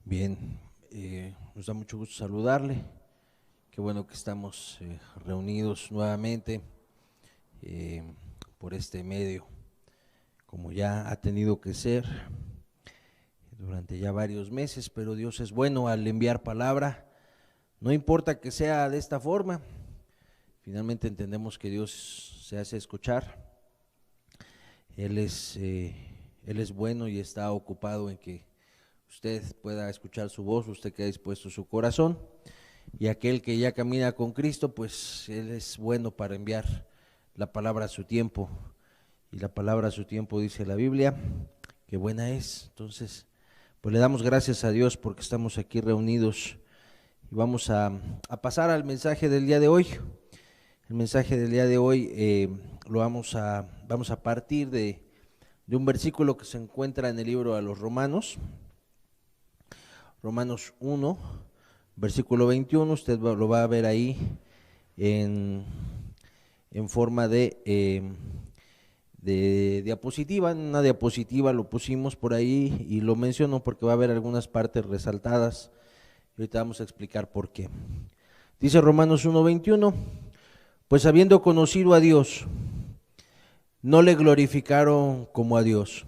Bien, nos da mucho gusto saludarle. Qué bueno que estamos reunidos nuevamente eh, por este medio, como ya ha tenido que ser durante ya varios meses, pero Dios es bueno al enviar palabra. No importa que sea de esta forma, finalmente entendemos que Dios se hace escuchar. Él es bueno y está ocupado en que usted pueda escuchar su voz, usted que ha dispuesto su corazón, y aquel que ya camina con Cristo, pues Él es bueno para enviar la palabra a su tiempo, y la palabra a su tiempo dice la Biblia, que buena es. Entonces, pues le damos gracias a Dios porque estamos aquí reunidos, y vamos a pasar al mensaje del día de hoy. El mensaje del día de hoy vamos a partir de un versículo que se encuentra en el libro de los Romanos, Romanos 1, versículo 21, usted lo va a ver ahí en, en forma de diapositiva. En una diapositiva lo pusimos por ahí y lo menciono porque va a haber algunas partes resaltadas y ahorita vamos a explicar por qué. Dice Romanos 1, 21, pues habiendo conocido a Dios, no le glorificaron como a Dios,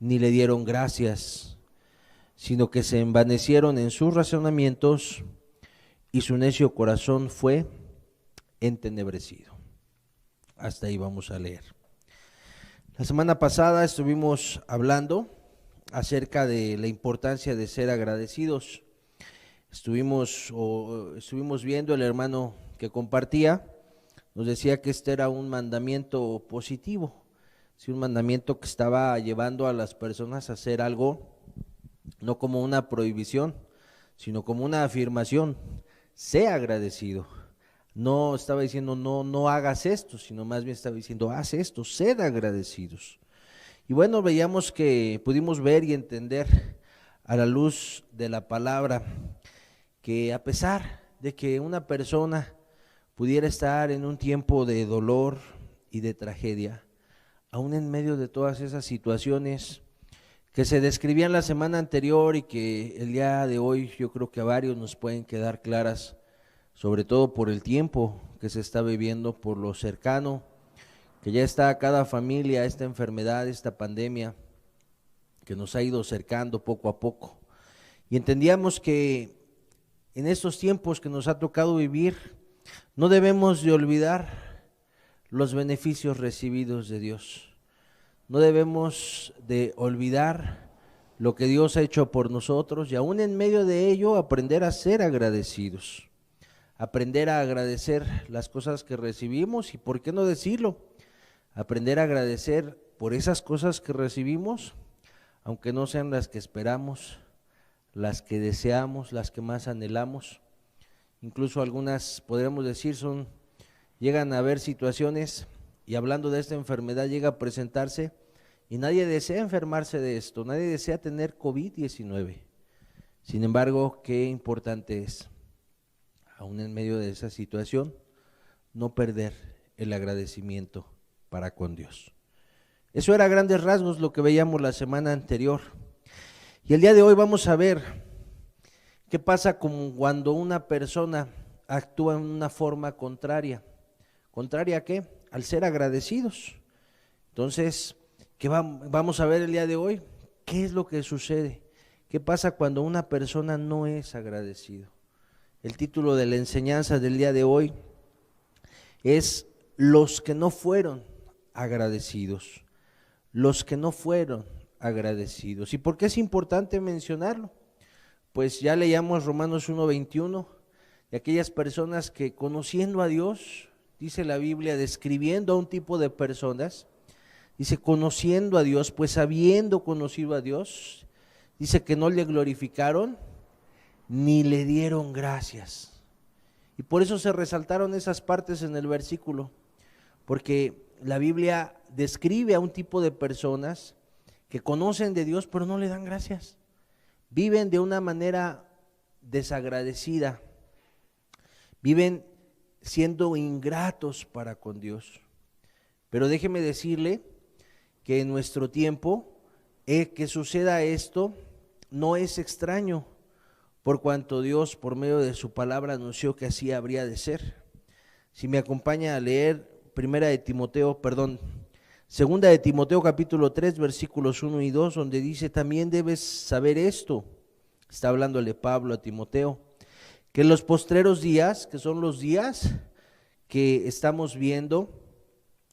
ni le dieron gracias, sino que se envanecieron en sus razonamientos y su necio corazón fue entenebrecido. Hasta ahí vamos a leer. La semana pasada estuvimos hablando acerca de la importancia de ser agradecidos. Estuvimos viendo, el hermano que compartía nos decía que este era un mandamiento positivo, sí, un mandamiento que estaba llevando a las personas a hacer algo, no como una prohibición, sino como una afirmación: sé agradecido. No estaba diciendo no hagas esto, sino más bien estaba diciendo haz esto, sed agradecidos. Y bueno, pudimos ver y entender a la luz de la palabra que a pesar de que una persona pudiera estar en un tiempo de dolor y de tragedia, aún en medio de todas esas situaciones que se describían la semana anterior y que el día de hoy yo creo que a varios nos pueden quedar claras, sobre todo por el tiempo que se está viviendo, por lo cercano que ya está a cada familia esta enfermedad, esta pandemia que nos ha ido cercando poco a poco. Y entendíamos que en estos tiempos que nos ha tocado vivir, no debemos de olvidar los beneficios recibidos de Dios. No debemos de olvidar lo que Dios ha hecho por nosotros y aún en medio de ello aprender a ser agradecidos. Aprender a agradecer las cosas que recibimos y, ¿por qué no decirlo?, aprender a agradecer por esas cosas que recibimos, aunque no sean las que esperamos, las que deseamos, las que más anhelamos. Incluso algunas, podríamos decir, llegan a haber situaciones, y hablando de esta enfermedad llega a presentarse, y nadie desea enfermarse de esto, nadie desea tener COVID-19. Sin embargo, qué importante es, aún en medio de esa situación, no perder el agradecimiento para con Dios. Eso era a grandes rasgos lo que veíamos la semana anterior. Y el día de hoy vamos a ver qué pasa cuando una persona actúa en una forma contraria. ¿Contraria a qué? Al ser agradecidos. Entonces, vamos a ver el día de hoy? ¿Qué es lo que sucede? ¿Qué pasa cuando una persona no es agradecido? El título de la enseñanza del día de hoy es los que no fueron agradecidos. Los que no fueron agradecidos. ¿Y por qué es importante mencionarlo? Pues ya leíamos Romanos 1:21, de aquellas personas que conociendo a Dios, dice la Biblia, describiendo a un tipo de personas, dice conociendo a Dios, pues habiendo conocido a Dios, dice que no le glorificaron ni le dieron gracias. Y por eso se resaltaron esas partes en el versículo, porque la Biblia describe a un tipo de personas que conocen de Dios pero no le dan gracias. Viven de una manera desagradecida, viven siendo ingratos para con Dios. Pero déjeme decirle que en nuestro tiempo, que suceda esto no es extraño, por cuanto Dios por medio de su palabra anunció que así habría de ser. Si me acompaña a leer Segunda de Timoteo capítulo 3 versículos 1 y 2, donde dice: también debes saber esto, está hablándole Pablo a Timoteo, que en los postreros días, que son los días que estamos viendo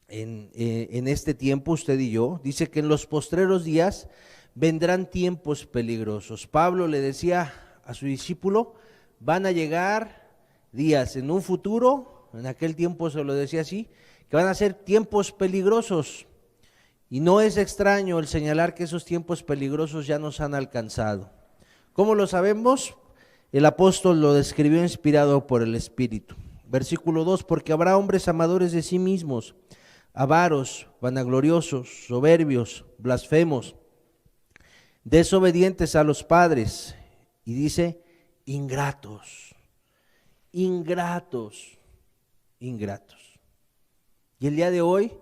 en este tiempo, usted y yo, dice que en los postreros días vendrán tiempos peligrosos. Pablo le decía a su discípulo: van a llegar días en un futuro, en aquel tiempo se lo decía así, que van a ser tiempos peligrosos. Y no es extraño el señalar que esos tiempos peligrosos ya nos han alcanzado. ¿Cómo lo sabemos? El apóstol lo describió inspirado por el Espíritu. Versículo 2: porque habrá hombres amadores de sí mismos, avaros, vanagloriosos, soberbios, blasfemos, desobedientes a los padres. Y dice: ingratos. Y el día de hoy,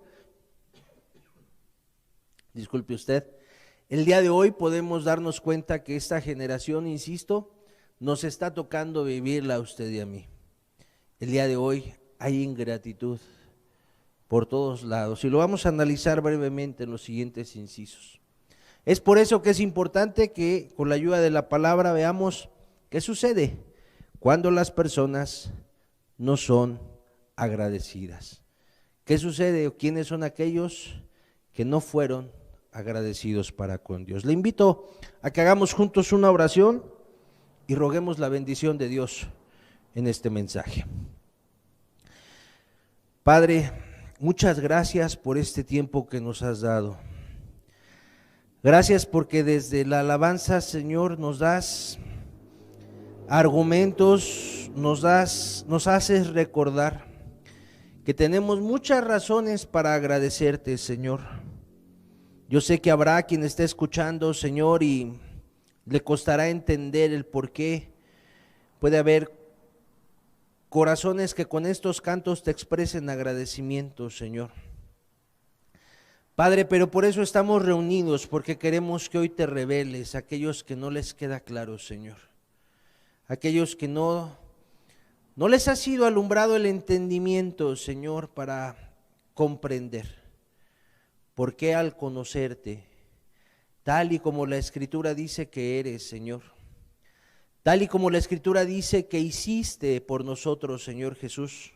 disculpe usted, el día de hoy podemos darnos cuenta que esta generación, insisto, nos está tocando vivirla a usted y a mí. El día de hoy hay ingratitud por todos lados y lo vamos a analizar brevemente en los siguientes incisos. Es por eso que es importante que con la ayuda de la palabra veamos qué sucede cuando las personas no son agradecidas. ¿Qué sucede o quiénes son aquellos que no fueron agradecidos para con Dios? Le invito a que hagamos juntos una oración y roguemos la bendición de Dios en este mensaje. Padre, muchas gracias por este tiempo que nos has dado. Gracias porque desde la alabanza, Señor, nos das argumentos, nos haces recordar que tenemos muchas razones para agradecerte, Señor. Yo sé que habrá quien esté escuchando, Señor, y le costará entender el por qué. Puede haber corazones que con estos cantos te expresen agradecimiento, Señor. Padre, pero por eso estamos reunidos, porque queremos que hoy te reveles a aquellos que no les queda claro, Señor. Aquellos que no les ha sido alumbrado el entendimiento, Señor, para comprender por qué al conocerte, tal y como la Escritura dice que eres, Señor, tal y como la Escritura dice que hiciste por nosotros, Señor Jesús,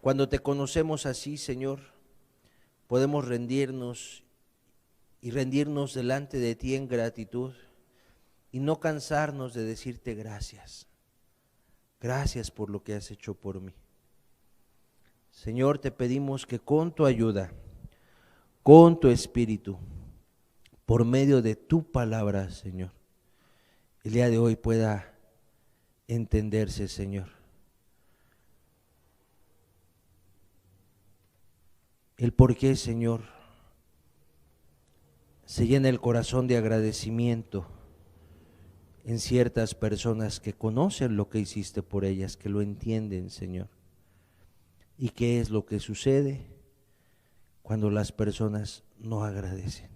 cuando te conocemos así, Señor, podemos rendirnos delante de ti en gratitud y no cansarnos de decirte gracias. Gracias por lo que has hecho por mí. Señor, te pedimos que con tu ayuda, con tu Espíritu, por medio de tu palabra, Señor, el día de hoy pueda entenderse, Señor, el por qué, Señor, se llena el corazón de agradecimiento en ciertas personas que conocen lo que hiciste por ellas, que lo entienden, Señor. ¿Y qué es lo que sucede cuando las personas no agradecen?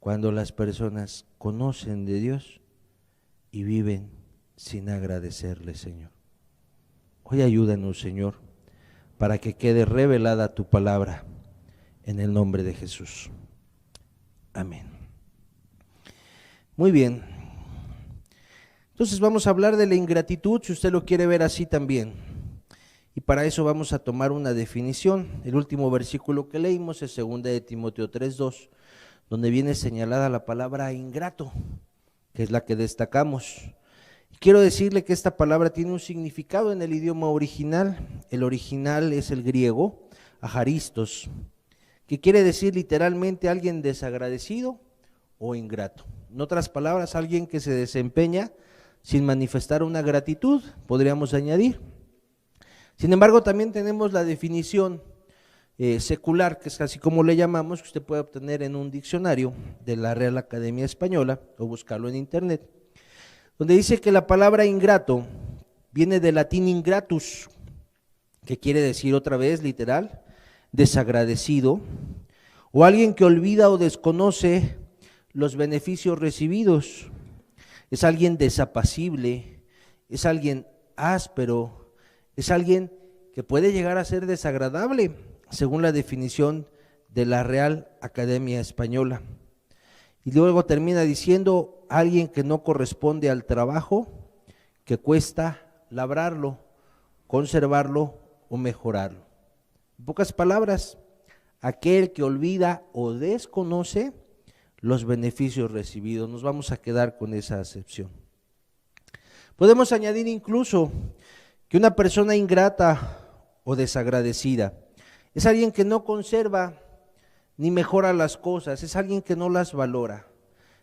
Cuando las personas conocen de Dios y viven sin agradecerle, Señor. Hoy ayúdanos, Señor, para que quede revelada tu palabra en el nombre de Jesús. Amén. Muy bien. Entonces vamos a hablar de la ingratitud, si usted lo quiere ver así también. Y para eso vamos a tomar una definición. El último versículo que leímos es 2 de Timoteo 3:2, donde viene señalada la palabra ingrato, que es la que destacamos. Y quiero decirle que esta palabra tiene un significado en el idioma original. El original es el griego, ajaristos, que quiere decir literalmente alguien desagradecido o ingrato. En otras palabras, alguien que se desempeña sin manifestar una gratitud, podríamos añadir. Sin embargo, también tenemos la definición secular, que es así como le llamamos, que usted puede obtener en un diccionario de la Real Academia Española o buscarlo en internet, donde dice que la palabra ingrato viene del latín ingratus, que quiere decir otra vez, literal, desagradecido, o alguien que olvida o desconoce los beneficios recibidos. Es alguien desapacible, es alguien áspero, es alguien que puede llegar a ser desagradable, según la definición de la Real Academia Española. Y luego termina diciendo, alguien que no corresponde al trabajo, que cuesta labrarlo, conservarlo o mejorarlo. En pocas palabras, aquel que olvida o desconoce los beneficios recibidos. Nos vamos a quedar con esa acepción. Podemos añadir incluso que una persona ingrata o desagradecida es alguien que no conserva ni mejora las cosas, es alguien que no las valora.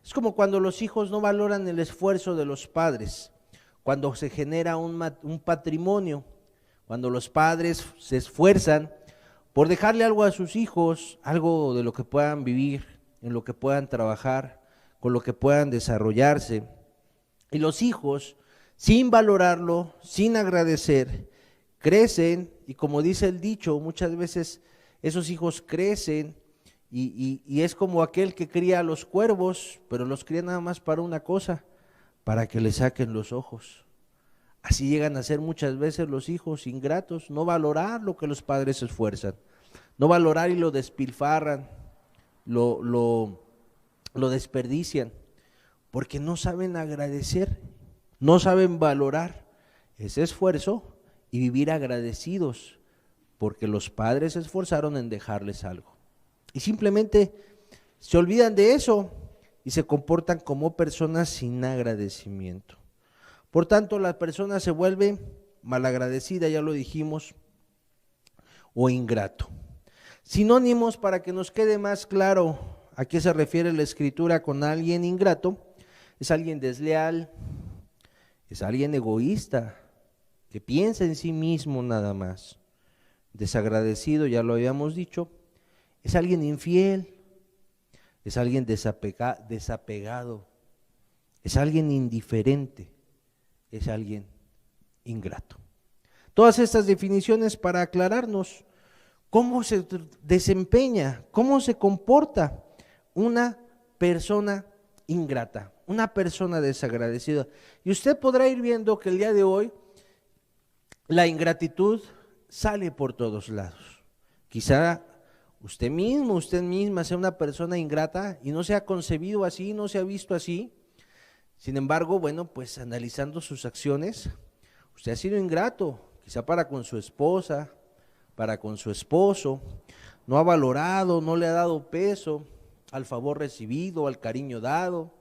Es como cuando los hijos no valoran el esfuerzo de los padres, cuando se genera un patrimonio, cuando los padres se esfuerzan por dejarle algo a sus hijos, algo de lo que puedan vivir, en lo que puedan trabajar, con lo que puedan desarrollarse. Y los hijos, sin valorarlo, sin agradecer, crecen, y como dice el dicho, muchas veces esos hijos crecen y es como aquel que cría a los cuervos, pero los cría nada más para una cosa, para que le saquen los ojos. Así llegan a ser muchas veces los hijos ingratos, no valorar lo que los padres se esfuerzan, no valorar y lo despilfarran, lo desperdician, porque no saben agradecer, no saben valorar ese esfuerzo y vivir agradecidos, porque los padres se esforzaron en dejarles algo. Y simplemente se olvidan de eso y se comportan como personas sin agradecimiento. Por tanto, la persona se vuelve malagradecida, ya lo dijimos, o ingrato. Sinónimos para que nos quede más claro a qué se refiere la Escritura con alguien ingrato: es alguien desleal, es alguien egoísta, que piensa en sí mismo nada más. Desagradecido, ya lo habíamos dicho, es alguien infiel, es alguien desapegado, es alguien indiferente, es alguien ingrato. Todas estas definiciones para aclararnos cómo se desempeña, cómo se comporta una persona ingrata, una persona desagradecida. Y usted podrá ir viendo que el día de hoy la ingratitud sale por todos lados. Quizá usted mismo, usted misma sea una persona ingrata y no se ha concebido así, no se ha visto así. Sin embargo, bueno, pues analizando sus acciones, usted ha sido ingrato, quizá para con su esposa, para con su esposo, no ha valorado, no le ha dado peso al favor recibido, al cariño dado.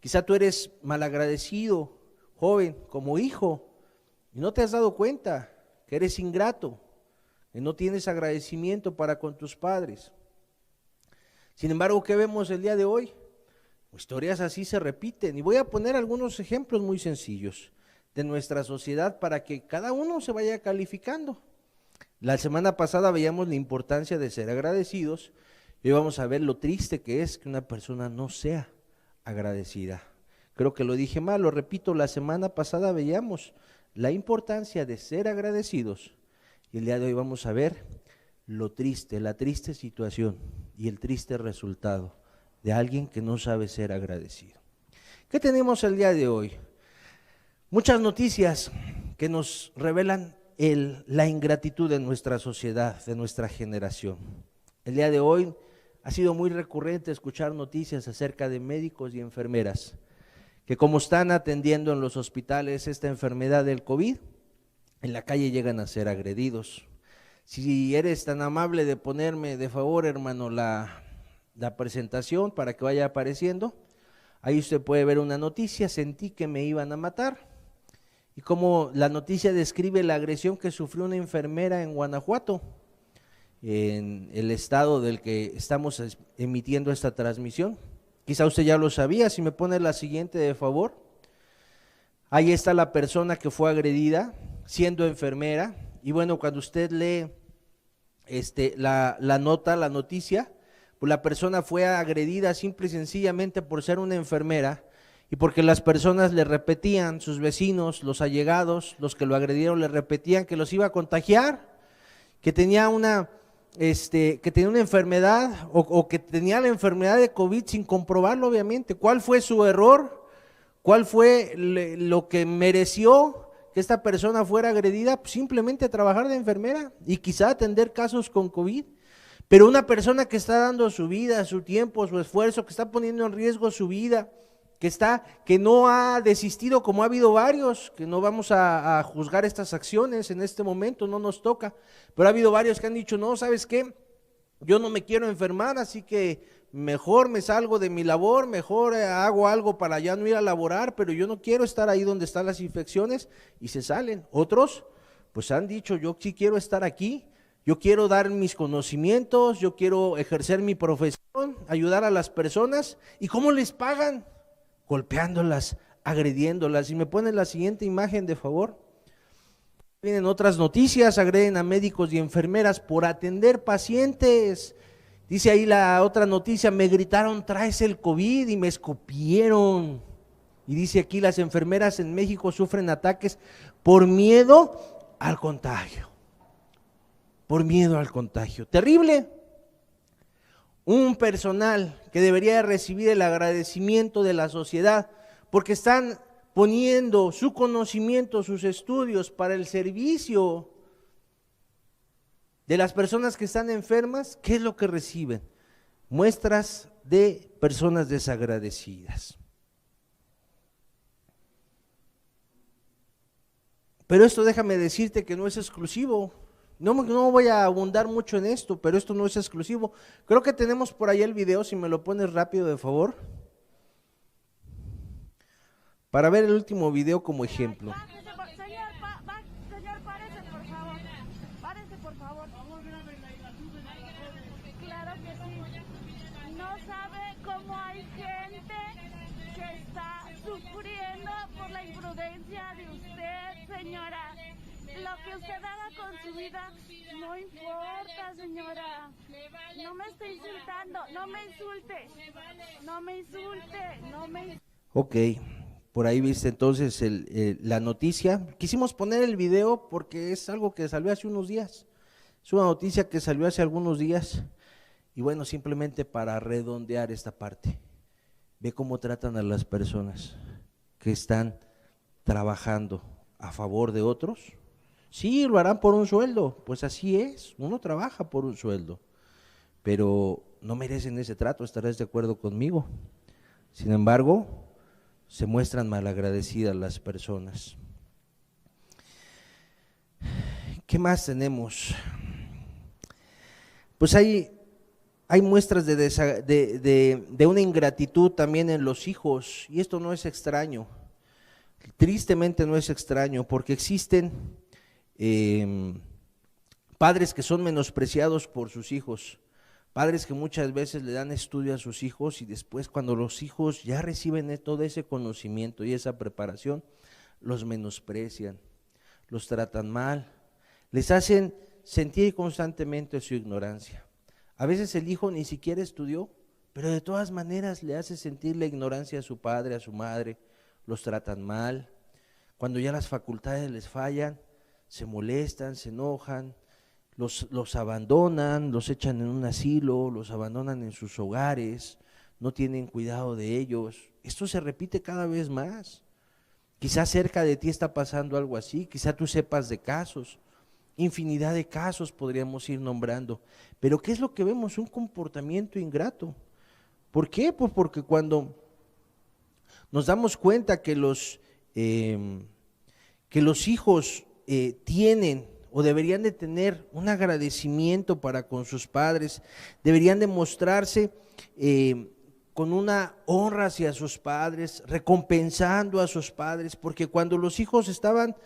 Quizá tú eres malagradecido, joven, como hijo, y no te has dado cuenta que eres ingrato, que no tienes agradecimiento para con tus padres. Sin embargo, ¿qué vemos el día de hoy? Historias así se repiten, y voy a poner algunos ejemplos muy sencillos de nuestra sociedad para que cada uno se vaya calificando. La semana pasada veíamos la importancia de ser agradecidos y hoy vamos a ver lo triste que es que una persona no sea agradecida. Creo que lo dije mal, lo repito, la semana pasada veíamos la importancia de ser agradecidos y el día de hoy vamos a ver lo triste, la triste situación y el triste resultado de alguien que no sabe ser agradecido. ¿Qué tenemos el día de hoy? Muchas noticias que nos revelan la ingratitud de nuestra sociedad, de nuestra generación. El día de hoy ha sido muy recurrente escuchar noticias acerca de médicos y enfermeras que, como están atendiendo en los hospitales esta enfermedad del COVID, en la calle llegan a ser agredidos. Si eres tan amable de ponerme de favor, hermano, la presentación para que vaya apareciendo, ahí usted puede ver una noticia: sentí que me iban a matar. Y como la noticia describe la agresión que sufrió una enfermera en Guanajuato, en el estado del que estamos emitiendo esta transmisión. Quizá usted ya lo sabía. Si me pone la siguiente de favor, ahí está la persona que fue agredida siendo enfermera. Y bueno, cuando usted lee la nota, la noticia, pues la persona fue agredida simple y sencillamente por ser una enfermera y porque las personas le repetían, sus vecinos, los allegados, los que lo agredieron, le repetían que los iba a contagiar, que tenía una que tenía una enfermedad o que tenía la enfermedad de COVID sin comprobarlo, obviamente. ¿Cuál fue su error? ¿Cuál fue lo que mereció que esta persona fuera agredida? Pues simplemente trabajar de enfermera y quizá atender casos con COVID. Pero una persona que está dando su vida, su tiempo, su esfuerzo, que está poniendo en riesgo su vida, que no ha desistido, como ha habido varios, que no vamos a juzgar estas acciones en este momento, no nos toca, pero ha habido varios que han dicho, no, ¿sabes qué? Yo no me quiero enfermar, así que mejor me salgo de mi labor, mejor hago algo para ya no ir a laborar, pero yo no quiero estar ahí donde están las infecciones, y se salen. Otros, pues han dicho, yo sí quiero estar aquí, yo quiero dar mis conocimientos, yo quiero ejercer mi profesión, ayudar a las personas. ¿Y cómo les pagan? Golpeándolas, agrediéndolas. Y me ponen la siguiente imagen, de favor. Vienen otras noticias, agreden a médicos y enfermeras por atender pacientes. Dice ahí la otra noticia, me gritaron, traes el COVID, y me escupieron. Y dice aquí, las enfermeras en México sufren ataques por miedo al contagio. Por miedo al contagio. Terrible. Un personal que debería recibir el agradecimiento de la sociedad porque están poniendo su conocimiento, sus estudios para el servicio de las personas que están enfermas. ¿Qué es lo que reciben? Muestras de personas desagradecidas. Pero esto, déjame decirte que no es exclusivo. No voy a abundar mucho en esto, pero esto no es exclusivo. Creo que tenemos por ahí el video, si me lo pones rápido, de favor. Para ver el último video como ejemplo. Señor, párese, por favor. Párese, por favor. Claro que sí. No sabe cómo hay gente que está sufriendo por la imprudencia de usted, señora. Lo que usted haga con su vida no importa, señora. No me esté insultando, no me insulte. No me insulte, no me insulte. Ok, por ahí viste entonces la noticia. Quisimos poner el video porque es algo que salió hace unos días. Es una noticia que salió hace algunos días. Y bueno, simplemente para redondear esta parte. Ve cómo tratan a las personas que están trabajando a favor de otros. Sí, lo harán por un sueldo, pues así es, uno trabaja por un sueldo, pero no merecen ese trato, estarás de acuerdo conmigo. Sin embargo, se muestran malagradecidas las personas. ¿Qué más tenemos? Pues hay muestras de una ingratitud también en los hijos, y esto no es extraño, tristemente no es extraño, porque existen padres que son menospreciados por sus hijos, padres que muchas veces le dan estudio a sus hijos y después, cuando los hijos ya reciben todo ese conocimiento y esa preparación, los menosprecian, los tratan mal, les hacen sentir constantemente su ignorancia. A veces el hijo ni siquiera estudió, pero de todas maneras le hace sentir la ignorancia a su padre, a su madre, los tratan mal. Cuando ya las facultades les fallan, se molestan, se enojan, los abandonan, los echan en un asilo, los abandonan en sus hogares, no tienen cuidado de ellos. Esto se repite cada vez más. Quizás cerca de ti está pasando algo así, quizá tú sepas de casos, infinidad de casos podríamos ir nombrando. Pero ¿qué es lo que vemos? Un comportamiento ingrato. ¿Por qué? Pues porque cuando nos damos cuenta que los hijos tienen o deberían de tener un agradecimiento para con sus padres, deberían de mostrarse con una honra hacia sus padres, recompensando a sus padres, porque cuando los hijos estaban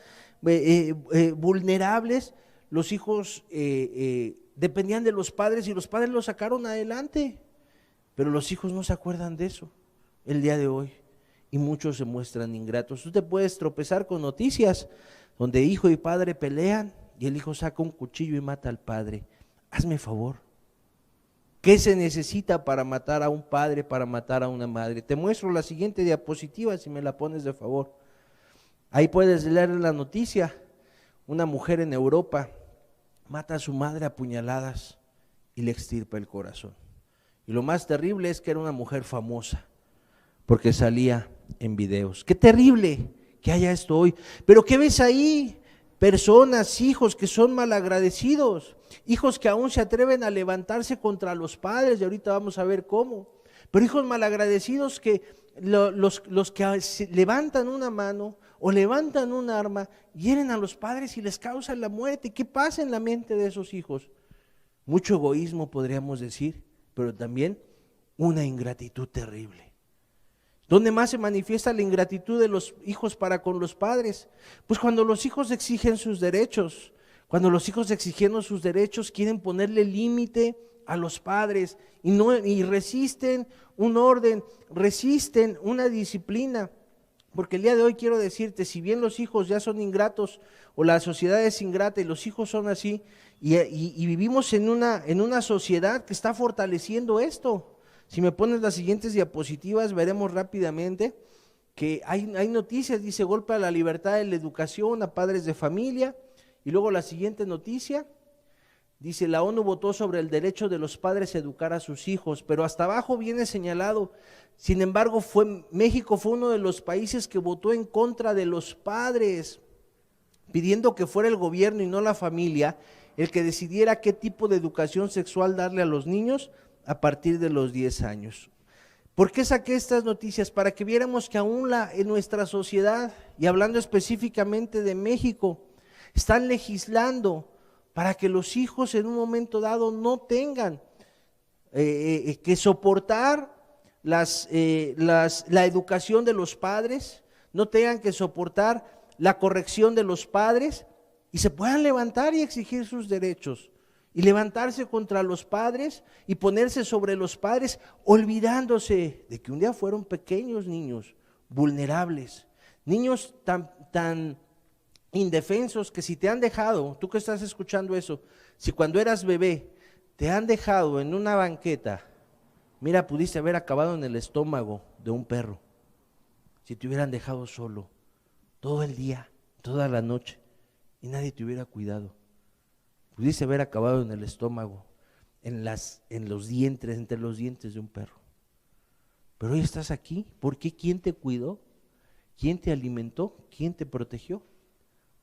vulnerables, los hijos dependían de los padres y los padres los sacaron adelante, pero los hijos no se acuerdan de eso el día de hoy y muchos se muestran ingratos. Tú te puedes tropezar con noticias donde hijo y padre pelean y el hijo saca un cuchillo y mata al padre. Hazme favor. ¿Qué se necesita para matar a un padre, para matar a una madre? Te muestro la siguiente diapositiva si me la pones de favor. Ahí puedes leer la noticia. Una mujer en Europa mata a su madre a puñaladas y le extirpa el corazón. Y lo más terrible es que era una mujer famosa, porque salía en videos. ¡Qué terrible que haya esto hoy! Pero ¿qué ves ahí? Personas, hijos que son malagradecidos, hijos que aún se atreven a levantarse contra los padres, y ahorita vamos a ver cómo. Pero hijos malagradecidos que los que levantan una mano o levantan un arma, hieren a los padres y les causan la muerte. ¿Qué pasa en la mente de esos hijos? Mucho egoísmo, podríamos decir, pero también una ingratitud terrible. ¿Dónde más se manifiesta la ingratitud de los hijos para con los padres? Pues cuando los hijos exigen sus derechos, cuando los hijos exigiendo sus derechos quieren ponerle límite a los padres y resisten un orden, resisten una disciplina. Porque el día de hoy quiero decirte, si bien los hijos ya son ingratos o la sociedad es ingrata y los hijos son así, y vivimos en una sociedad que está fortaleciendo esto. Si me pones las siguientes diapositivas, veremos rápidamente que hay noticias, dice golpe a la libertad de la educación, a padres de familia, y luego la siguiente noticia, dice la ONU votó sobre el derecho de los padres a educar a sus hijos, pero hasta abajo viene señalado, sin embargo México fue uno de los países que votó en contra de los padres, pidiendo que fuera el gobierno y no la familia el que decidiera qué tipo de educación sexual darle a los niños a partir de los 10 años. ¿Por qué saqué estas noticias? Para que viéramos que aún en nuestra sociedad, y hablando específicamente de México, están legislando para que los hijos en un momento dado no tengan que soportar la educación de los padres, no tengan que soportar la corrección de los padres y se puedan levantar y exigir sus derechos. Y levantarse contra los padres y ponerse sobre los padres, olvidándose de que un día fueron pequeños niños, vulnerables, niños tan indefensos que si te han dejado, tú que estás escuchando eso, si cuando eras bebé te han dejado en una banqueta, mira, pudiste haber acabado en el estómago de un perro, si te hubieran dejado solo todo el día, toda la noche y nadie te hubiera cuidado. Pudiste haber acabado en el estómago, en los dientes, entre los dientes de un perro. Pero hoy estás aquí, ¿por qué? ¿Quién te cuidó? ¿Quién te alimentó? ¿Quién te protegió?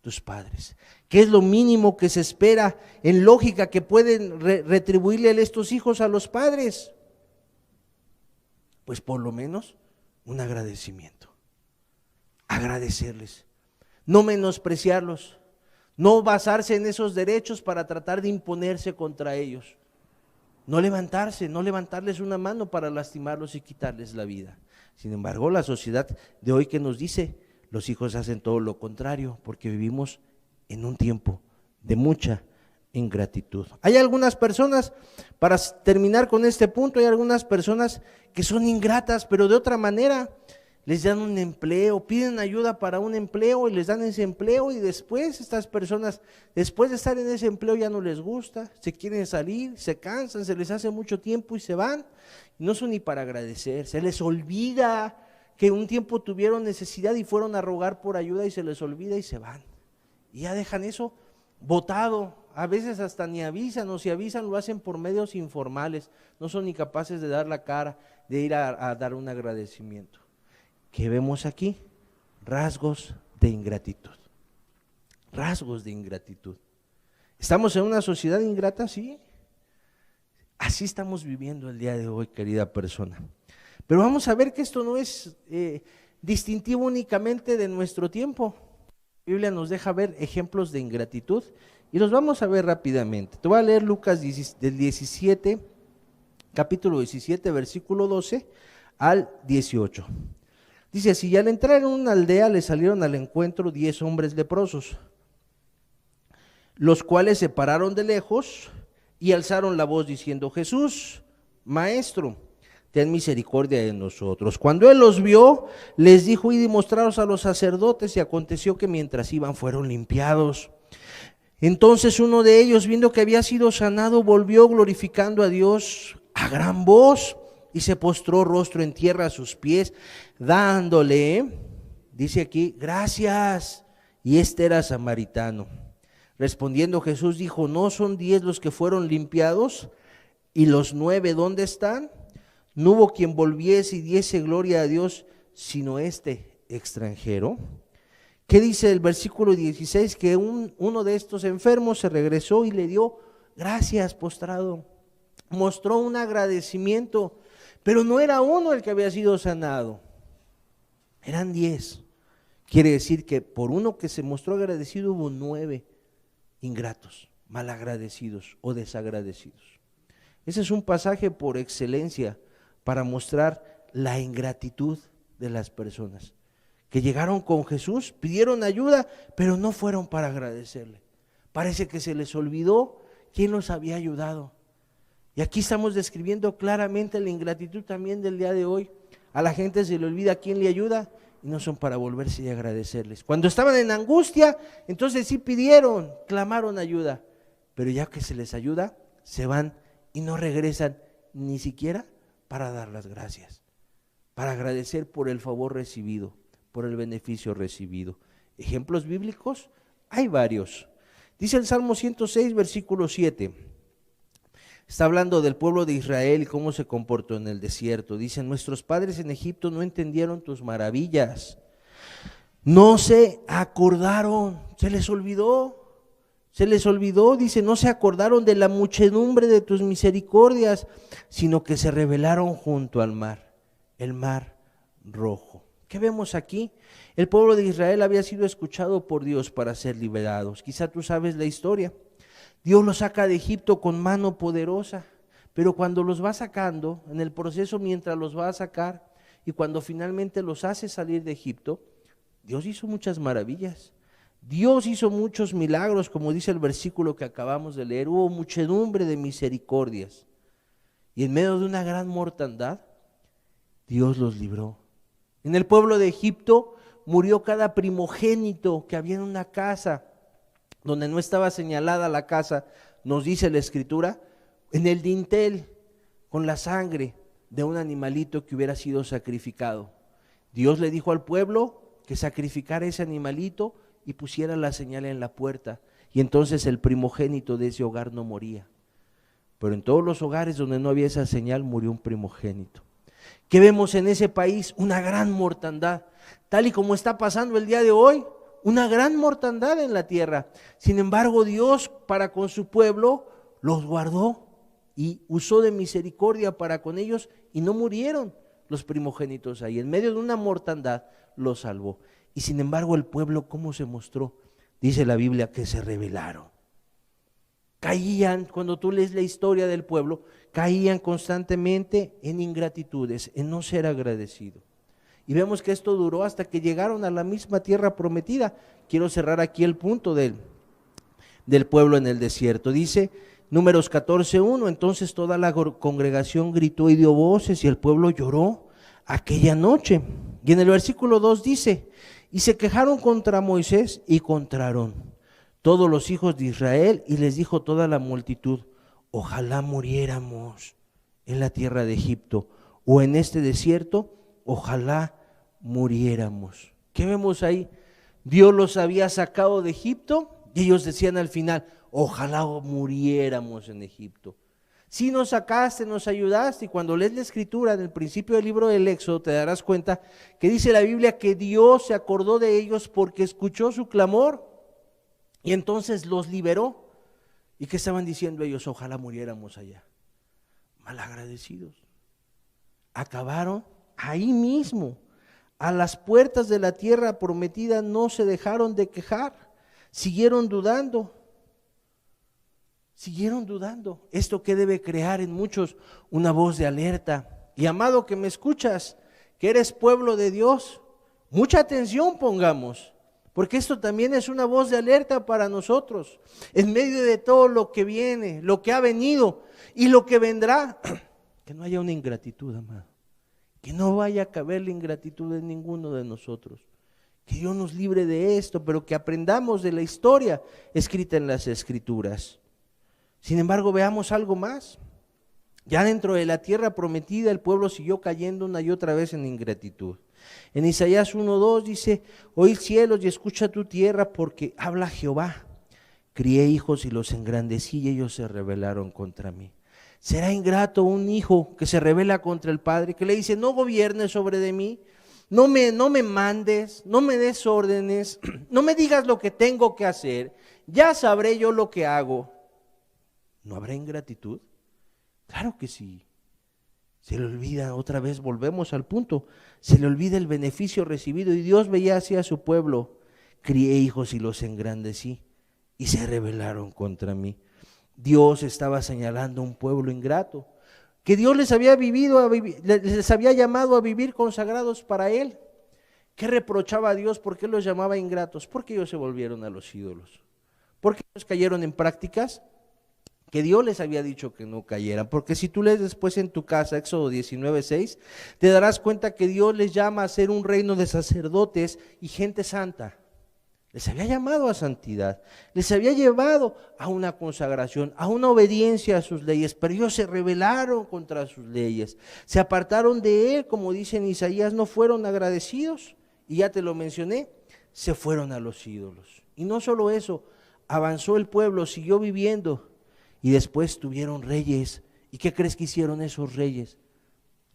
Tus padres. ¿Qué es lo mínimo que se espera en lógica que pueden retribuirle a estos hijos a los padres? Pues por lo menos un agradecimiento. Agradecerles, no menospreciarlos. No basarse en esos derechos para tratar de imponerse contra ellos. No levantarles una mano para lastimarlos y quitarles la vida. Sin embargo, la sociedad de hoy que nos dice, los hijos hacen todo lo contrario, porque vivimos en un tiempo de mucha ingratitud. Hay algunas personas, para terminar con este punto, hay algunas personas que son ingratas, pero de otra manera. Les dan un empleo, piden ayuda para un empleo y les dan ese empleo y después estas personas, después de estar en ese empleo ya no les gusta, se quieren salir, se cansan, se les hace mucho tiempo y se van, no son ni para agradecer, se les olvida que un tiempo tuvieron necesidad y fueron a rogar por ayuda y se les olvida y se van. Y ya dejan eso botado, a veces hasta ni avisan, o si avisan lo hacen por medios informales, no son ni capaces de dar la cara, de ir a dar un agradecimiento. ¿Qué vemos aquí? Rasgos de ingratitud. Rasgos de ingratitud. ¿Estamos en una sociedad ingrata? Sí. Así estamos viviendo el día de hoy, querida persona. Pero vamos a ver que esto no es distintivo únicamente de nuestro tiempo. La Biblia nos deja ver ejemplos de ingratitud y los vamos a ver rápidamente. Te voy a leer Lucas del 17, capítulo 17, versículo 12 al 18. Dice así, y al entrar en una aldea le salieron al encuentro 10 hombres leprosos, los cuales se pararon de lejos y alzaron la voz diciendo, Jesús, Maestro, ten misericordia de nosotros. Cuando él los vio, les dijo, id y mostraros a los sacerdotes, y aconteció que mientras iban fueron limpiados. Entonces uno de ellos, viendo que había sido sanado, volvió glorificando a Dios a gran voz, y se postró rostro en tierra a sus pies, dándole, dice aquí, gracias, y este era samaritano. Respondiendo Jesús dijo, ¿no son 10 los que fueron limpiados? ¿Y los 9 dónde están? No hubo quien volviese y diese gloria a Dios, sino este extranjero. ¿Qué dice el versículo 16? Que uno de estos enfermos se regresó y le dio gracias postrado. Mostró un agradecimiento, pero no era uno el que había sido sanado, eran 10. Quiere decir que por uno que se mostró agradecido hubo 9 ingratos, malagradecidos o desagradecidos. Ese es un pasaje por excelencia para mostrar la ingratitud de las personas que llegaron con Jesús, pidieron ayuda, pero no fueron para agradecerle. Parece que se les olvidó quién los había ayudado. Y aquí estamos describiendo claramente la ingratitud también del día de hoy. A la gente se le olvida quién le ayuda y no son para volverse y agradecerles. Cuando estaban en angustia, entonces sí pidieron, clamaron ayuda, pero ya que se les ayuda, se van y no regresan ni siquiera para dar las gracias, para agradecer por el favor recibido, por el beneficio recibido. Ejemplos bíblicos hay varios. Dice el Salmo 106, versículo 7. Está hablando del pueblo de Israel y cómo se comportó en el desierto. Dice: nuestros padres en Egipto no entendieron tus maravillas, no se acordaron, se les olvidó, dice, no se acordaron de la muchedumbre de tus misericordias, sino que se rebelaron junto al mar, el mar rojo. ¿Qué vemos aquí? El pueblo de Israel había sido escuchado por Dios para ser liberados. Quizá tú sabes la historia. Dios los saca de Egipto con mano poderosa, pero cuando los va sacando, en el proceso mientras los va a sacar y cuando finalmente los hace salir de Egipto, Dios hizo muchas maravillas. Dios hizo muchos milagros, como dice el versículo que acabamos de leer. Hubo muchedumbre de misericordias y en medio de una gran mortandad, Dios los libró. En el pueblo de Egipto murió cada primogénito que había en una casa donde no estaba señalada la casa, nos dice la Escritura, en el dintel, con la sangre de un animalito que hubiera sido sacrificado. Dios le dijo al pueblo que sacrificara ese animalito y pusiera la señal en la puerta, y entonces el primogénito de ese hogar no moría. Pero en todos los hogares donde no había esa señal murió un primogénito. ¿Qué vemos en ese país? Una gran mortandad, tal y como está pasando el día de hoy. Una gran mortandad en la tierra. Sin embargo, Dios para con su pueblo los guardó y usó de misericordia para con ellos y no murieron los primogénitos ahí. En medio de una mortandad los salvó. Y sin embargo el pueblo, ¿cómo se mostró? Dice la Biblia que se rebelaron. Caían, cuando tú lees la historia del pueblo, caían constantemente en ingratitudes, en no ser agradecido. Y vemos que esto duró hasta que llegaron a la misma tierra prometida. Quiero cerrar aquí el punto del pueblo en el desierto. Dice Números 14:1, entonces toda la congregación gritó y dio voces y el pueblo lloró aquella noche. Y en el versículo 2 dice, y se quejaron contra Moisés y contra Aarón, todos los hijos de Israel, y les dijo toda la multitud, ojalá muriéramos en la tierra de Egipto o en este desierto, ojalá muriéramos. ¿Qué vemos ahí? Dios los había sacado de Egipto y ellos decían al final, ojalá muriéramos en Egipto. Si nos sacaste, nos ayudaste. Y cuando lees la escritura en el principio del libro del Éxodo te darás cuenta que dice la Biblia que Dios se acordó de ellos porque escuchó su clamor y entonces los liberó. ¿Y qué estaban diciendo ellos? Ojalá muriéramos allá. Malagradecidos. Acabaron ahí mismo, a las puertas de la tierra prometida. No se dejaron de quejar, siguieron dudando. ¿Esto qué debe crear en muchos? Una voz de alerta. Y amado que me escuchas, que eres pueblo de Dios, mucha atención pongamos, porque esto también es una voz de alerta para nosotros, en medio de todo lo que viene, lo que ha venido y lo que vendrá, que no haya una ingratitud, amado. Que no vaya a caber la ingratitud en ninguno de nosotros. Que Dios nos libre de esto, pero que aprendamos de la historia escrita en las Escrituras. Sin embargo, veamos algo más. Ya dentro de la tierra prometida, el pueblo siguió cayendo una y otra vez en ingratitud. En Isaías 1:2 dice, oíd cielos y escucha tu tierra, porque habla Jehová. Crié hijos y los engrandecí y ellos se rebelaron contra mí. ¿Será ingrato un hijo que se rebela contra el padre, que le dice, no gobiernes sobre de mí, no me mandes, no me des órdenes, no me digas lo que tengo que hacer, ya sabré yo lo que hago? ¿No habrá ingratitud? Claro que sí. Se le olvida, otra vez volvemos al punto, se le olvida el beneficio recibido, y Dios veía así a su pueblo: crié hijos y los engrandecí, y se rebelaron contra mí. Dios estaba señalando a un pueblo ingrato, que Dios les había les había llamado a vivir consagrados para Él. ¿Qué reprochaba a Dios? ¿Por qué los llamaba ingratos? Porque ellos se volvieron a los ídolos. ¿Por qué ellos cayeron en prácticas que Dios les había dicho que no cayeran? Porque si tú lees después en tu casa Éxodo 19:6, te darás cuenta que Dios les llama a ser un reino de sacerdotes y gente santa. Les había llamado a santidad, les había llevado a una consagración, a una obediencia a sus leyes, pero ellos se rebelaron contra sus leyes, se apartaron de Él, como dice en Isaías, no fueron agradecidos, y ya te lo mencioné, se fueron a los ídolos. Y no solo eso, avanzó el pueblo, siguió viviendo, y después tuvieron reyes. ¿Y qué crees que hicieron esos reyes?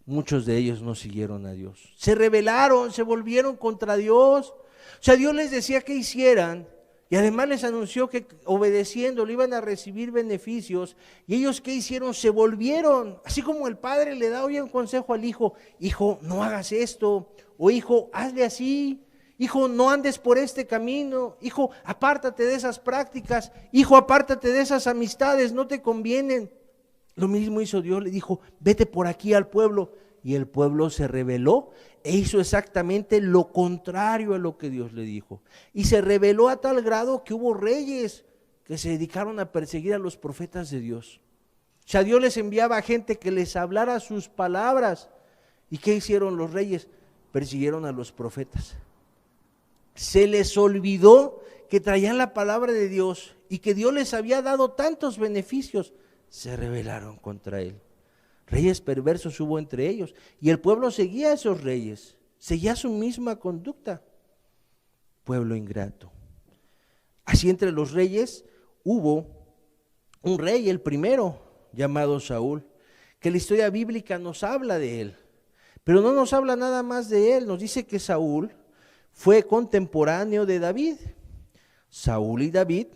Muchos de ellos no siguieron a Dios, se rebelaron, se volvieron contra Dios. O sea, Dios les decía que hicieran, y además les anunció que obedeciendo le iban a recibir beneficios, y ellos ¿qué hicieron? Se volvieron, así como el padre le da hoy un consejo al hijo: hijo, no hagas esto, o hijo, hazle así, hijo, no andes por este camino, hijo, apártate de esas prácticas, hijo, apártate de esas amistades, no te convienen. Lo mismo hizo Dios, le dijo, vete por aquí al pueblo, y el pueblo se rebeló e hizo exactamente lo contrario a lo que Dios le dijo, y se rebeló a tal grado que hubo reyes que se dedicaron a perseguir a los profetas de Dios. O sea, Dios les enviaba a gente que les hablara sus palabras. ¿Y qué hicieron los reyes? Persiguieron a los profetas. Se les olvidó que traían la palabra de Dios y que Dios les había dado tantos beneficios. Se rebelaron contra Él. Reyes perversos hubo entre ellos, y el pueblo seguía a esos reyes, seguía su misma conducta. Pueblo ingrato. Así entre los reyes hubo un rey, el primero, llamado Saúl, que la historia bíblica nos habla de él, pero no nos habla nada más de él. Nos dice que Saúl fue contemporáneo de David. Saúl y David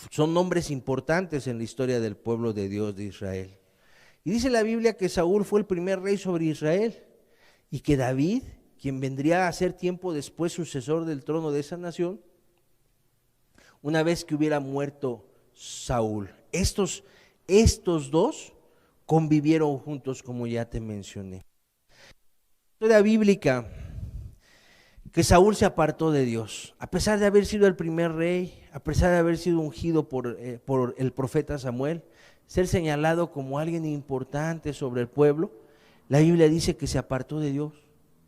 son nombres importantes en la historia del pueblo de Dios de Israel. Y dice la Biblia que Saúl fue el primer rey sobre Israel, y que David, quien vendría a ser tiempo después sucesor del trono de esa nación, una vez que hubiera muerto Saúl. Estos dos convivieron juntos, como ya te mencioné. La historia bíblica, que Saúl se apartó de Dios, a pesar de haber sido el primer rey, a pesar de haber sido ungido por el profeta Samuel, ser señalado como alguien importante sobre el pueblo. La Biblia dice que se apartó de Dios,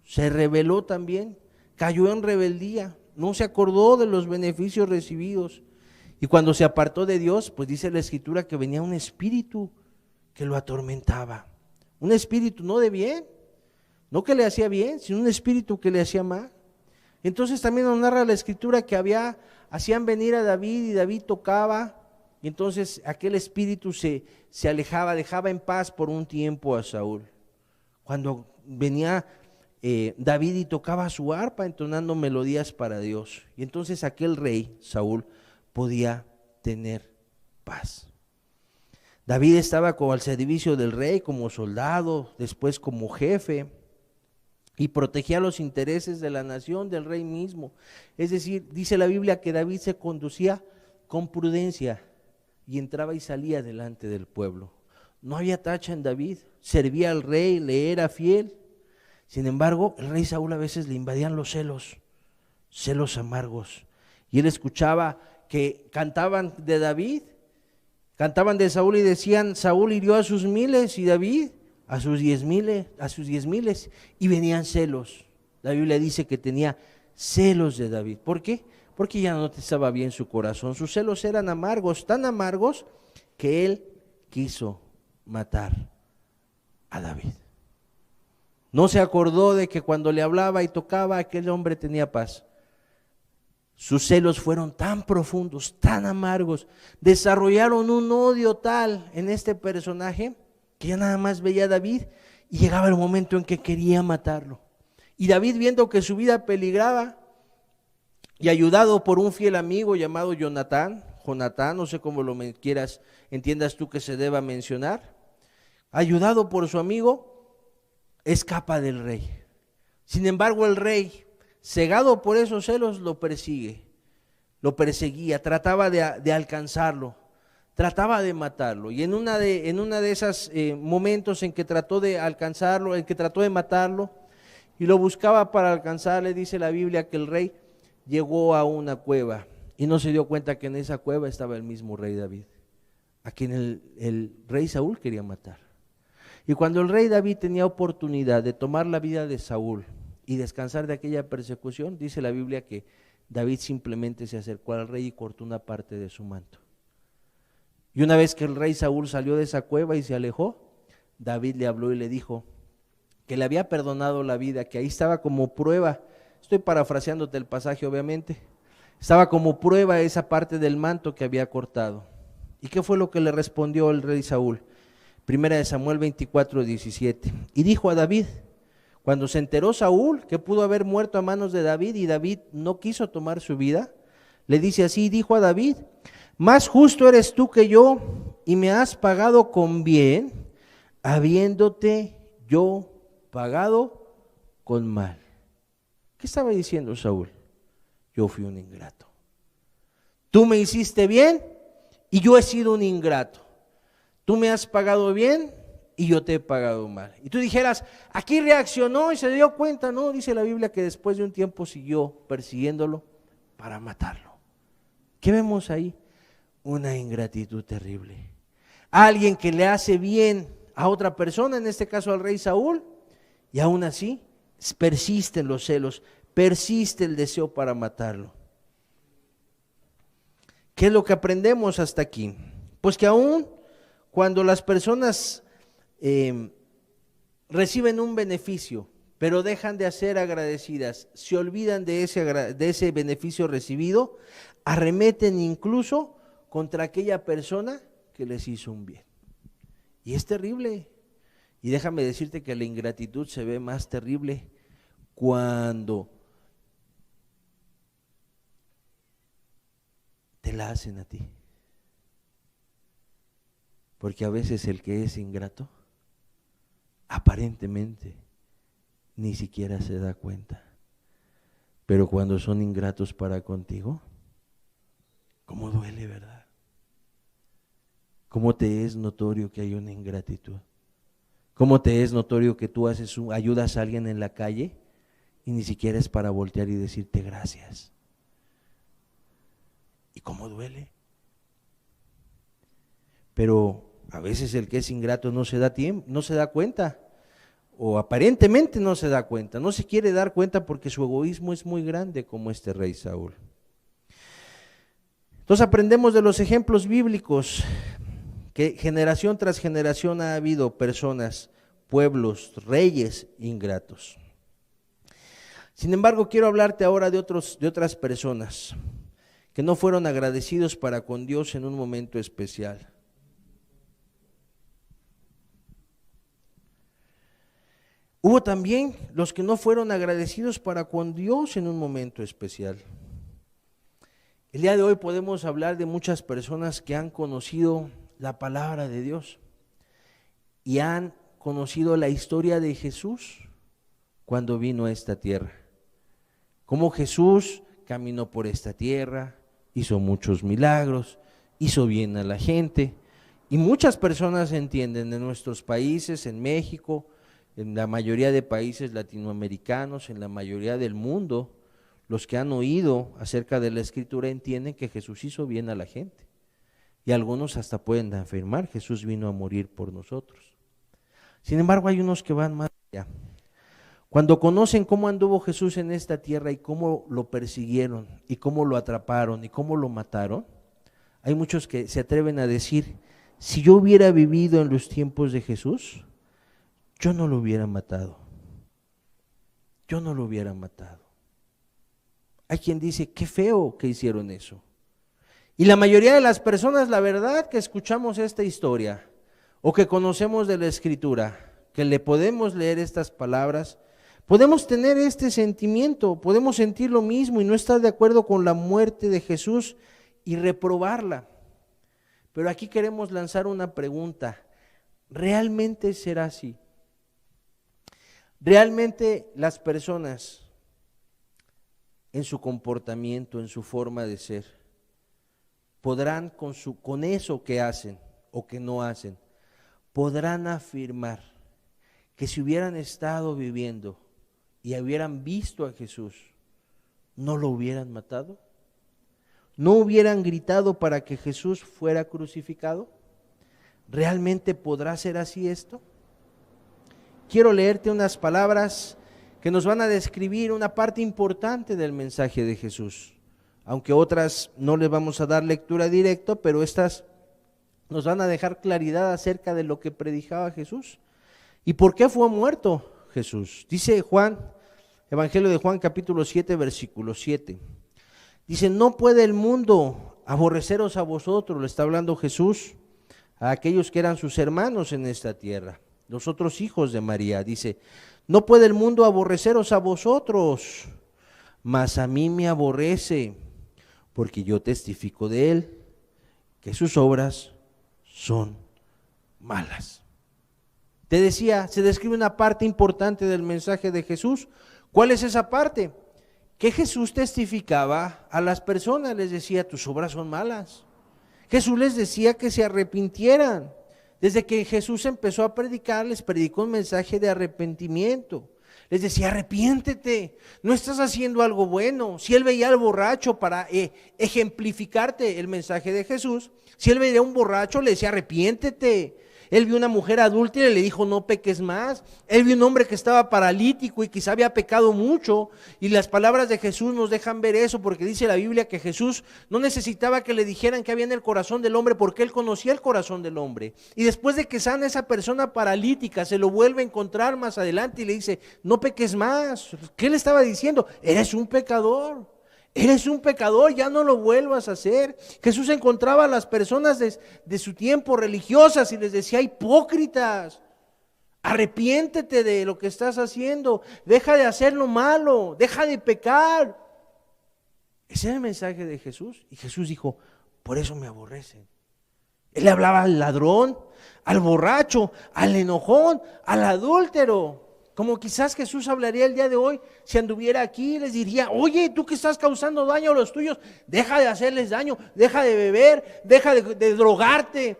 se rebeló también, cayó en rebeldía, no se acordó de los beneficios recibidos, y cuando se apartó de Dios, pues dice la Escritura que venía un espíritu que lo atormentaba, un espíritu no de bien, no que le hacía bien, sino un espíritu que le hacía mal. Entonces también nos narra la Escritura que hacían venir a David, y David tocaba, y entonces aquel espíritu se alejaba, dejaba en paz por un tiempo a Saúl. Cuando venía David y tocaba su arpa entonando melodías para Dios, y entonces aquel rey, Saúl, podía tener paz. David estaba al servicio del rey como soldado, después como jefe, y protegía los intereses de la nación, del rey mismo. Es decir, dice la Biblia que David se conducía con prudencia y entraba y salía delante del pueblo. No había tacha en David, servía al rey, le era fiel. Sin embargo, el rey Saúl a veces le invadían los celos amargos, y él escuchaba que cantaban de David, cantaban de Saúl y decían: Saúl hirió a sus miles y David a sus 10,000, y venían celos. La Biblia dice que tenía celos de David. ¿Por qué? Porque ya no estaba bien su corazón. Sus celos eran amargos, tan amargos que él quiso matar a David. No se acordó de que cuando le hablaba y tocaba, aquel hombre tenía paz. Sus celos fueron tan profundos, tan amargos, desarrollaron un odio tal en este personaje que ya nada más veía a David y llegaba el momento en que quería matarlo. Y David, viendo que su vida peligraba y ayudado por un fiel amigo llamado Jonatán, no sé cómo lo quieras, entiendas tú que se deba mencionar, ayudado por su amigo, escapa del rey. Sin embargo, el rey, cegado por esos celos, lo perseguía, trataba de alcanzarlo, trataba de matarlo. Y en una de esos momentos en que trató de alcanzarlo, en que trató de matarlo, y lo buscaba para alcanzarle, dice la Biblia que el rey llegó a una cueva y no se dio cuenta que en esa cueva estaba el mismo rey David, a quien el rey Saúl quería matar. Y cuando el rey David tenía oportunidad de tomar la vida de Saúl y descansar de aquella persecución, dice la Biblia que David simplemente se acercó al rey y cortó una parte de su manto. Y una vez que el rey Saúl salió de esa cueva y se alejó, David le habló y le dijo que le había perdonado la vida, que ahí estaba como prueba. Estoy parafraseándote el pasaje obviamente. Estaba como prueba esa parte del manto que había cortado. ¿Y qué fue lo que le respondió el rey Saúl? Primera de Samuel 24:17. Y dijo a David, cuando se enteró Saúl que pudo haber muerto a manos de David y David no quiso tomar su vida, le dice así, dijo a David, más justo eres tú que yo y me has pagado con bien, habiéndote yo pagado con mal. ¿Qué estaba diciendo Saúl? Yo fui un ingrato. Tú me hiciste bien y yo he sido un ingrato. Tú me has pagado bien y yo te he pagado mal. Y tú dijeras, aquí reaccionó y se dio cuenta. No, dice la Biblia que después de un tiempo siguió persiguiéndolo para matarlo. ¿Qué vemos ahí? Una ingratitud terrible. Alguien que le hace bien a otra persona, en este caso al rey Saúl, y aún así persisten los celos, persiste el deseo para matarlo. ¿Qué es lo que aprendemos hasta aquí? Pues que aún cuando las personas reciben un beneficio, pero dejan de ser agradecidas, se olvidan de ese beneficio recibido, arremeten incluso contra aquella persona que les hizo un bien. Y es terrible. Y déjame decirte que la ingratitud se ve más terrible cuando te la hacen a ti. Porque a veces el que es ingrato, aparentemente, ni siquiera se da cuenta. Pero cuando son ingratos para contigo, ¿cómo duele, verdad? ¿Cómo te es notorio que hay una ingratitud? ¿Cómo te es notorio que tú ayudas a alguien en la calle y ni siquiera es para voltear y decirte gracias? ¿Y cómo duele? Pero a veces el que es ingrato no se da cuenta, o aparentemente no se da cuenta, no se quiere dar cuenta porque su egoísmo es muy grande como este rey Saúl. Entonces aprendemos de los ejemplos bíblicos que generación tras generación ha habido personas, pueblos, reyes ingratos. Sin embargo, quiero hablarte ahora de otras personas que no fueron agradecidos para con Dios en un momento especial. Hubo también los que no fueron agradecidos para con Dios en un momento especial. El día de hoy podemos hablar de muchas personas que han conocido la palabra de Dios y han conocido la historia de Jesús cuando vino a esta tierra. Cómo Jesús caminó por esta tierra, hizo muchos milagros, hizo bien a la gente, y muchas personas entienden en nuestros países, en México, en la mayoría de países latinoamericanos, en la mayoría del mundo, los que han oído acerca de la Escritura entienden que Jesús hizo bien a la gente. Y algunos hasta pueden afirmar, Jesús vino a morir por nosotros. Sin embargo, hay unos que van más allá. Cuando conocen cómo anduvo Jesús en esta tierra y cómo lo persiguieron y cómo lo atraparon y cómo lo mataron, hay muchos que se atreven a decir, si yo hubiera vivido en los tiempos de Jesús, yo no lo hubiera matado. Yo no lo hubiera matado. Hay quien dice, qué feo que hicieron eso. Y la mayoría de las personas, la verdad, que escuchamos esta historia o que conocemos de la Escritura, que le podemos leer estas palabras, podemos tener este sentimiento, podemos sentir lo mismo y no estar de acuerdo con la muerte de Jesús y reprobarla. Pero aquí queremos lanzar una pregunta: ¿realmente será así? ¿Realmente las personas en su comportamiento, en su forma de ser, podrán con eso que hacen o que no hacen, podrán afirmar que si hubieran estado viviendo y hubieran visto a Jesús, no lo hubieran matado? ¿No hubieran gritado para que Jesús fuera crucificado? ¿Realmente podrá ser así esto? Quiero leerte unas palabras que nos van a describir una parte importante del mensaje de Jesús, aunque otras no les vamos a dar lectura directa, pero estas nos van a dejar claridad acerca de lo que predicaba Jesús y por qué fue muerto Jesús. Dice Juan, Evangelio de Juan, capítulo 7, versículo 7. Dice, no puede el mundo aborreceros a vosotros, le está hablando Jesús a aquellos que eran sus hermanos en esta tierra, los otros hijos de María. Dice, no puede el mundo aborreceros a vosotros, mas a mí me aborrece, porque yo testifico de él, que sus obras son malas. Te decía, se describe una parte importante del mensaje de Jesús. ¿Cuál es esa parte? Que Jesús testificaba a las personas, les decía, tus obras son malas. Jesús les decía que se arrepintieran. Desde que Jesús empezó a predicar, les predicó un mensaje de arrepentimiento. Les decía, arrepiéntete, no estás haciendo algo bueno. Si él veía al borracho, para ejemplificarte el mensaje de Jesús, si él veía a un borracho, le decía, arrepiéntete. Él vio una mujer adúltera y le dijo, no peques más. Él vio un hombre que estaba paralítico y quizá había pecado mucho. Y las palabras de Jesús nos dejan ver eso, porque dice la Biblia que Jesús no necesitaba que le dijeran qué había en el corazón del hombre, porque él conocía el corazón del hombre. Y después de que sana esa persona paralítica, se lo vuelve a encontrar más adelante y le dice, no peques más. ¿Qué le estaba diciendo? Eres un pecador. Eres un pecador, ya no lo vuelvas a hacer. Jesús encontraba a las personas de su tiempo religiosas y les decía, hipócritas, arrepiéntete de lo que estás haciendo, deja de hacer lo malo, deja de pecar. Ese era el mensaje de Jesús. Y Jesús dijo, por eso me aborrecen. Él le hablaba al ladrón, al borracho, al enojón, al adúltero. Como quizás Jesús hablaría el día de hoy, si anduviera aquí, les diría, oye, tú que estás causando daño a los tuyos, deja de hacerles daño, deja de beber, deja de drogarte,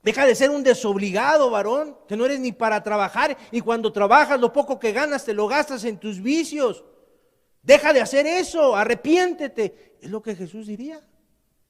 deja de ser un desobligado, varón, que no eres ni para trabajar, y cuando trabajas lo poco que ganas te lo gastas en tus vicios. Deja de hacer eso, arrepiéntete. Es lo que Jesús diría.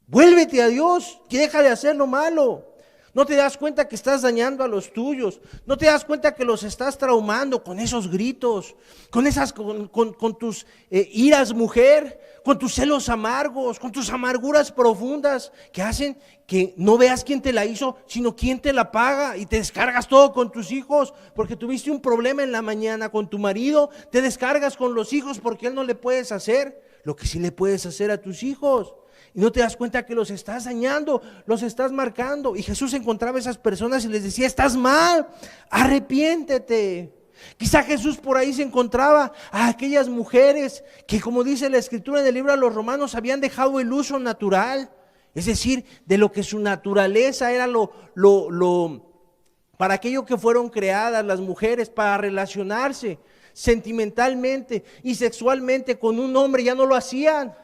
Vuélvete a Dios, que deja de hacer lo malo. No te das cuenta que estás dañando a los tuyos, no te das cuenta que los estás traumando con esos gritos, con tus iras, mujer, con tus celos amargos, con tus amarguras profundas que hacen que no veas quién te la hizo, sino quién te la paga, y te descargas todo con tus hijos porque tuviste un problema en la mañana con tu marido, te descargas con los hijos porque él no le puedes hacer lo que sí le puedes hacer a tus hijos. Y no te das cuenta que los estás dañando, los estás marcando. Y Jesús encontraba a esas personas y les decía, estás mal, arrepiéntete. Quizá Jesús por ahí se encontraba a aquellas mujeres que, como dice la Escritura en el libro de los Romanos, habían dejado el uso natural. Es decir, de lo que su naturaleza era para aquello que fueron creadas las mujeres, para relacionarse sentimentalmente y sexualmente con un hombre, ya no lo hacían.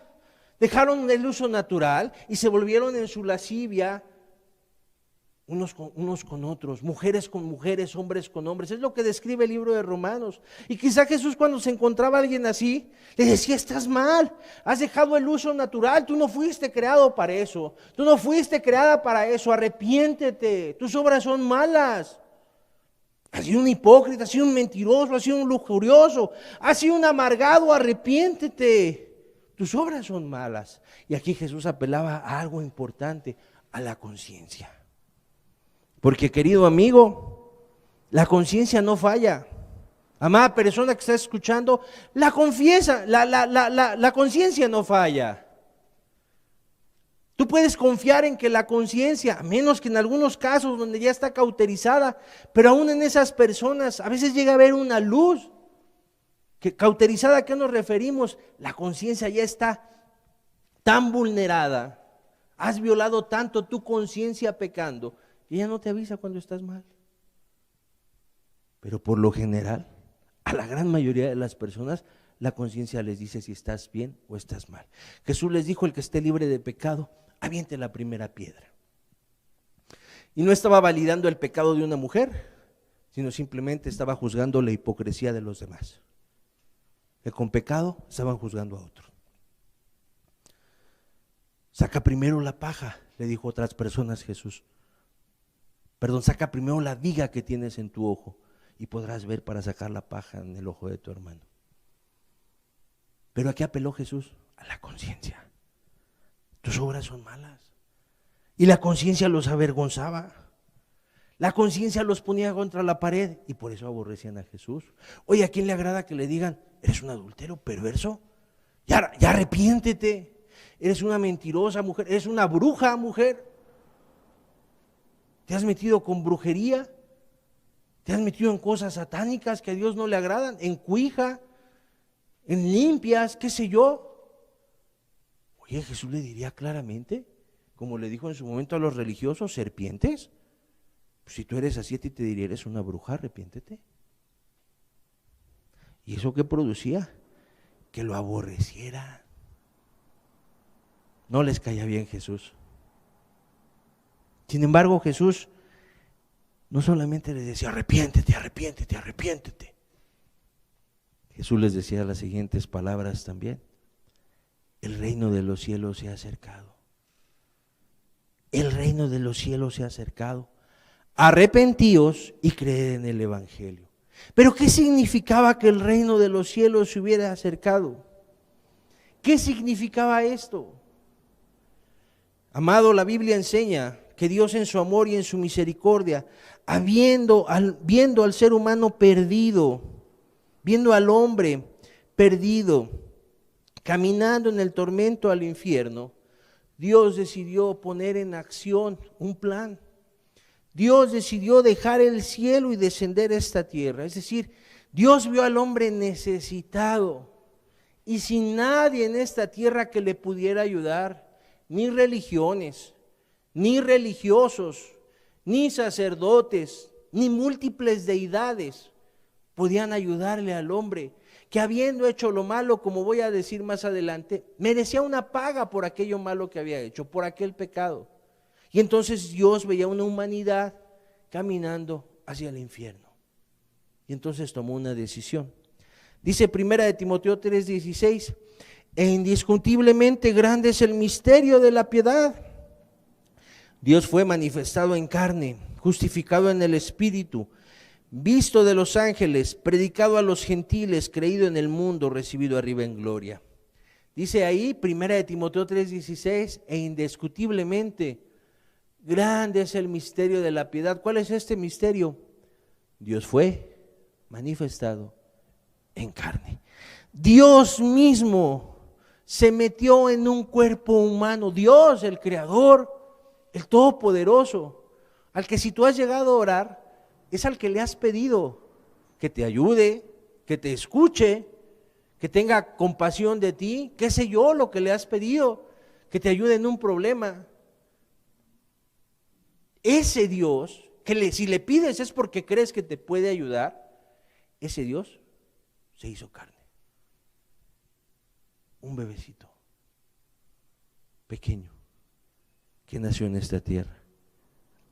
Dejaron el uso natural y se volvieron en su lascivia unos con otros, mujeres con mujeres, hombres con hombres. Es lo que describe el libro de Romanos. Y quizá Jesús, cuando se encontraba a alguien así, le decía, estás mal, has dejado el uso natural, tú no fuiste creado para eso, tú no fuiste creada para eso, arrepiéntete, tus obras son malas. Has sido un hipócrita, has sido un mentiroso, has sido un lujurioso, has sido un amargado, arrepiéntete. Tus obras son malas. Y aquí Jesús apelaba a algo importante, a la conciencia. Porque, querido amigo, la conciencia no falla. Amada persona que está escuchando, la conciencia no falla. Tú puedes confiar en que la conciencia, a menos que en algunos casos donde ya está cauterizada, pero aún en esas personas a veces llega a haber una luz. Cauterizada, ¿a qué nos referimos? La conciencia ya está tan vulnerada, has violado tanto tu conciencia pecando, y ella no te avisa cuando estás mal. Pero por lo general, a la gran mayoría de las personas, la conciencia les dice si estás bien o estás mal. Jesús les dijo: el que esté libre de pecado, aviente la primera piedra. Y no estaba validando el pecado de una mujer, sino simplemente estaba juzgando la hipocresía de los demás, que con pecado estaban juzgando a otros. Saca primero la paja, le dijo a otras personas Jesús. Saca primero la viga que tienes en tu ojo y podrás ver para sacar la paja en el ojo de tu hermano. Pero ¿a qué apeló Jesús? A la conciencia. Tus obras son malas. Y la conciencia los avergonzaba. La conciencia los ponía contra la pared y por eso aborrecían a Jesús. Oye, ¿a quién le agrada que le digan: eres un adúltero, perverso? Ya arrepiéntete. Eres una mentirosa mujer, eres una bruja mujer. ¿Te has metido con brujería? ¿Te has metido en cosas satánicas que a Dios no le agradan? ¿En cuija? ¿En limpias? ¿Qué sé yo? Oye, Jesús le diría claramente, como le dijo en su momento a los religiosos: serpientes. Pues si tú eres así, a ti te diría: eres una bruja, arrepiéntete. ¿Y eso qué producía? Que lo aborreciera. No les caía bien Jesús. Sin embargo, Jesús no solamente les decía: arrepiéntete, arrepiéntete, arrepiéntete. Jesús les decía las siguientes palabras también: el reino de los cielos se ha acercado. El reino de los cielos se ha acercado. Arrepentíos y creed en el evangelio. Pero ¿qué significaba que el reino de los cielos se hubiera acercado? ¿Qué significaba esto? Amado, la Biblia enseña que Dios en su amor y en su misericordia, viendo al ser humano perdido, viendo al hombre perdido, caminando en el tormento al infierno, Dios decidió poner en acción un plan. Dios decidió dejar el cielo y descender a esta tierra. Es decir, Dios vio al hombre necesitado y sin nadie en esta tierra que le pudiera ayudar. Ni religiones, ni religiosos, ni sacerdotes, ni múltiples deidades podían ayudarle al hombre, que habiendo hecho lo malo, como voy a decir más adelante, merecía una paga por aquello malo que había hecho, por aquel pecado. Y entonces Dios veía una humanidad caminando hacia el infierno. Y entonces tomó una decisión. Dice 1 de Timoteo 3:16: e indiscutiblemente grande es el misterio de la piedad. Dios fue manifestado en carne, justificado en el Espíritu, visto de los ángeles, predicado a los gentiles, creído en el mundo, recibido arriba en gloria. Dice ahí 1 de Timoteo 3:16: e indiscutiblemente grande es el misterio de la piedad. ¿Cuál es este misterio? Dios fue manifestado en carne. Dios mismo se metió en un cuerpo humano. Dios, el Creador, el Todopoderoso, al que si tú has llegado a orar, es al que le has pedido que te ayude, que te escuche, que tenga compasión de ti, qué sé yo, lo que le has pedido, que te ayude en un problema. Ese Dios, si le pides es porque crees que te puede ayudar, ese Dios se hizo carne. Un bebecito pequeño que nació en esta tierra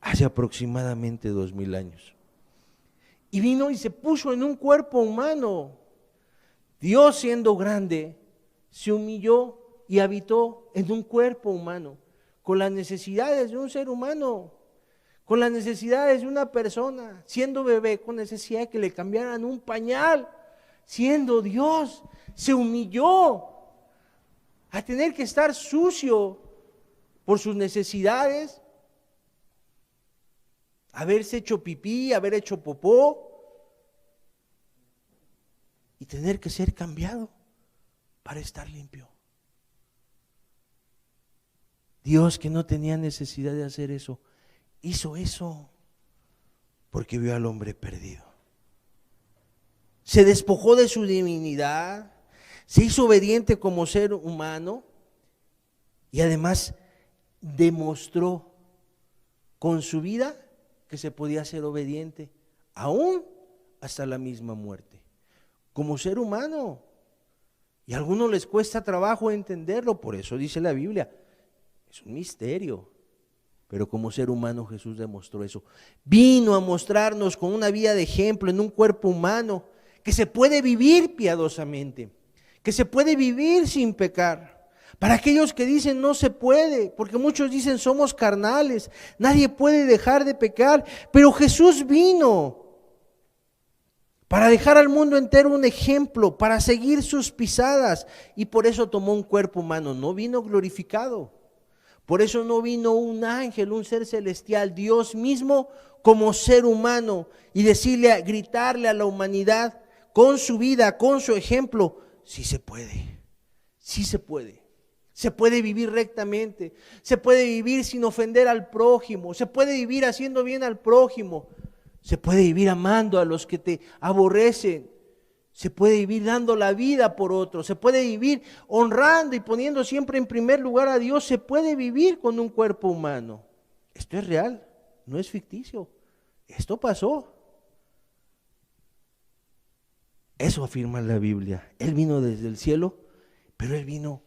hace aproximadamente 2000 años. Y vino y se puso en un cuerpo humano. Dios, siendo grande, se humilló y habitó en un cuerpo humano, con las necesidades de un ser humano, con las necesidades de una persona, siendo bebé, con necesidad de que le cambiaran un pañal. Siendo Dios, se humilló a tener que estar sucio por sus necesidades, haberse hecho pipí, haber hecho popó, y tener que ser cambiado para estar limpio. Dios, que no tenía necesidad de hacer eso, hizo eso porque vio al hombre perdido. Se despojó de su divinidad, se hizo obediente como ser humano y además demostró con su vida que se podía ser obediente, aún hasta la misma muerte, como ser humano. Y a algunos les cuesta trabajo entenderlo, por eso dice la Biblia, es un misterio, pero como ser humano Jesús demostró eso. Vino a mostrarnos con una vida de ejemplo en un cuerpo humano que se puede vivir piadosamente, que se puede vivir sin pecar. Para aquellos que dicen no se puede, porque muchos dicen somos carnales, nadie puede dejar de pecar, pero Jesús vino para dejar al mundo entero un ejemplo, para seguir sus pisadas, y por eso tomó un cuerpo humano, no vino glorificado. Por eso no vino un ángel, un ser celestial, Dios mismo como ser humano, y decirle, gritarle a la humanidad con su vida, con su ejemplo, sí se puede, sí se puede. Se puede vivir rectamente, se puede vivir sin ofender al prójimo, se puede vivir haciendo bien al prójimo, se puede vivir amando a los que te aborrecen, se puede vivir dando la vida por otros, se puede vivir honrando y poniendo siempre en primer lugar a Dios, se puede vivir con un cuerpo humano. Esto es real, no es ficticio, esto pasó. Eso afirma la Biblia. Él vino desde el cielo, pero Él vino,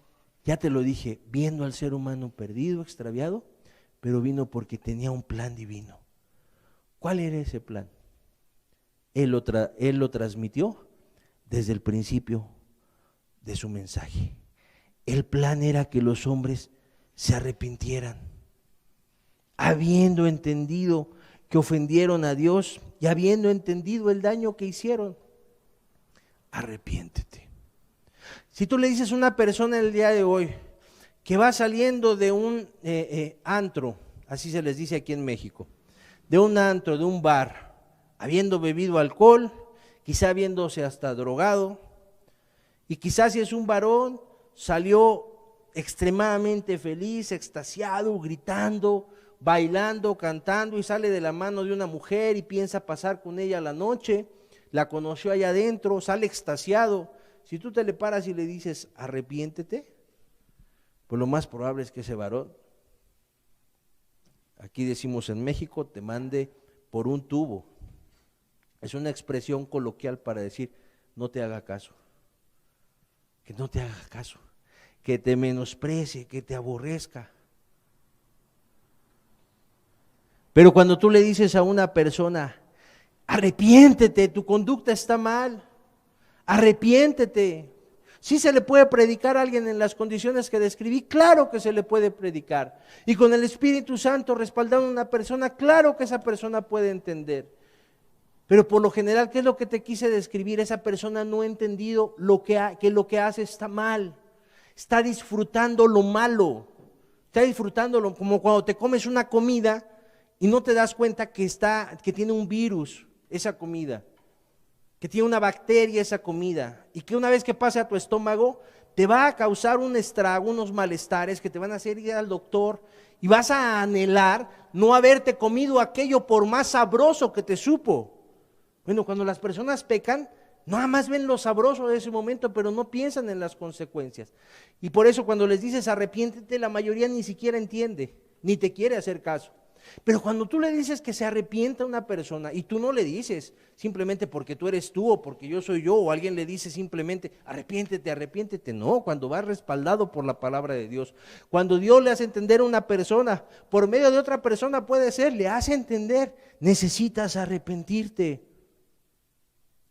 ya te lo dije, viendo al ser humano perdido, extraviado, pero vino porque tenía un plan divino. ¿Cuál era ese plan? Él lo transmitió desde el principio de su mensaje. El plan era que los hombres se arrepintieran, habiendo entendido que ofendieron a Dios y habiendo entendido el daño que hicieron. Arrepiéntete. Si tú le dices a una persona el día de hoy que va saliendo de un antro, así se les dice aquí en México, de un antro, de un bar, habiendo bebido alcohol, quizá habiéndose hasta drogado, y quizás si es un varón, salió extremadamente feliz, extasiado, gritando, bailando, cantando, y sale de la mano de una mujer y piensa pasar con ella la noche, la conoció allá adentro, sale extasiado. Si tú te le paras y le dices, arrepiéntete, pues lo más probable es que ese varón, aquí decimos en México, te mande por un tubo. Es una expresión coloquial para decir, no te haga caso, que no te haga caso, que te menosprecie, que te aborrezca. Pero cuando tú le dices a una persona, arrepiéntete, tu conducta está mal, arrepiéntete. ¿Sí se le puede predicar a alguien en las condiciones que describí? Claro que se le puede predicar. Y con el Espíritu Santo respaldando a una persona, claro que esa persona puede entender. Pero por lo general, ¿qué es lo que te quise describir? Esa persona no ha entendido que lo que hace está mal. Está disfrutando lo malo. Está disfrutándolo como cuando te comes una comida y no te das cuenta que tiene un virus esa comida, que tiene una bacteria esa comida, y que una vez que pase a tu estómago te va a causar un estrago, unos malestares que te van a hacer ir al doctor, y vas a anhelar no haberte comido aquello por más sabroso que te supo. Bueno, cuando las personas pecan, nada más ven lo sabroso de ese momento, pero no piensan en las consecuencias. Y por eso cuando les dices arrepiéntete, la mayoría ni siquiera entiende, ni te quiere hacer caso. Pero cuando tú le dices que se arrepienta a una persona y tú no le dices simplemente porque tú eres tú o porque yo soy yo, o alguien le dice simplemente arrepiéntete, arrepiéntete, no, cuando va respaldado por la palabra de Dios, cuando Dios le hace entender a una persona, por medio de otra persona puede ser, le hace entender, necesitas arrepentirte.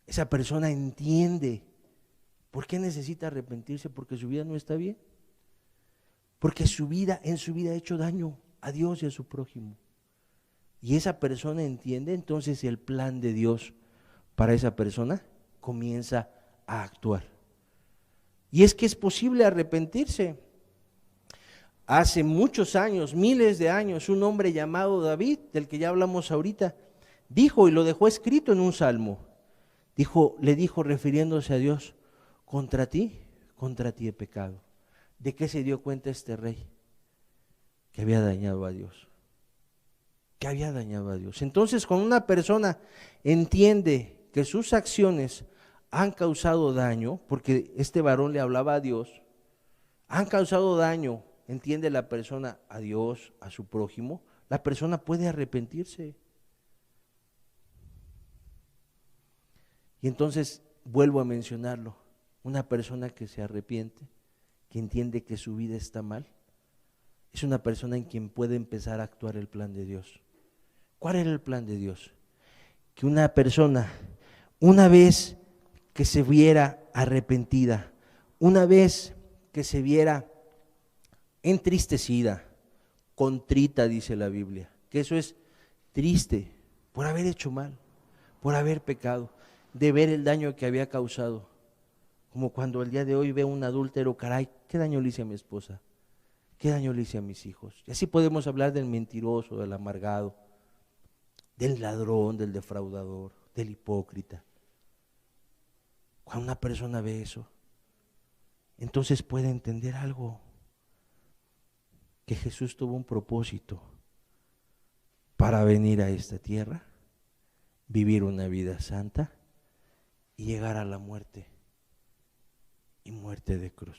Esa persona entiende por qué necesita arrepentirse, porque su vida no está bien, porque en su vida ha hecho daño a Dios y a su prójimo. Y esa persona entiende, entonces el plan de Dios para esa persona comienza a actuar. Y es que es posible arrepentirse. Hace muchos años, miles de años, un hombre llamado David, del que ya hablamos ahorita, dijo y lo dejó escrito en un salmo. le dijo refiriéndose a Dios, contra ti he pecado. ¿De qué se dio cuenta este rey? Que había dañado a Dios. Entonces, cuando una persona entiende que sus acciones han causado daño, porque este varón le hablaba a Dios, han causado daño, entiende la persona a Dios, a su prójimo, la persona puede arrepentirse. Y entonces, vuelvo a mencionarlo, una persona que se arrepiente, que entiende que su vida está mal, es una persona en quien puede empezar a actuar el plan de Dios. ¿Cuál era el plan de Dios? Que una persona, una vez que se viera arrepentida, una vez que se viera entristecida, contrita, dice la Biblia, que eso es triste por haber hecho mal, por haber pecado, de ver el daño que había causado. Como cuando el día de hoy veo un adúltero, caray, ¿qué daño le hice a mi esposa? ¿Qué daño le hice a mis hijos? Y así podemos hablar del mentiroso, del amargado, del ladrón, del defraudador, del hipócrita. Cuando una persona ve eso, entonces puede entender algo, que Jesús tuvo un propósito para venir a esta tierra, vivir una vida santa y llegar a la muerte, y muerte de cruz.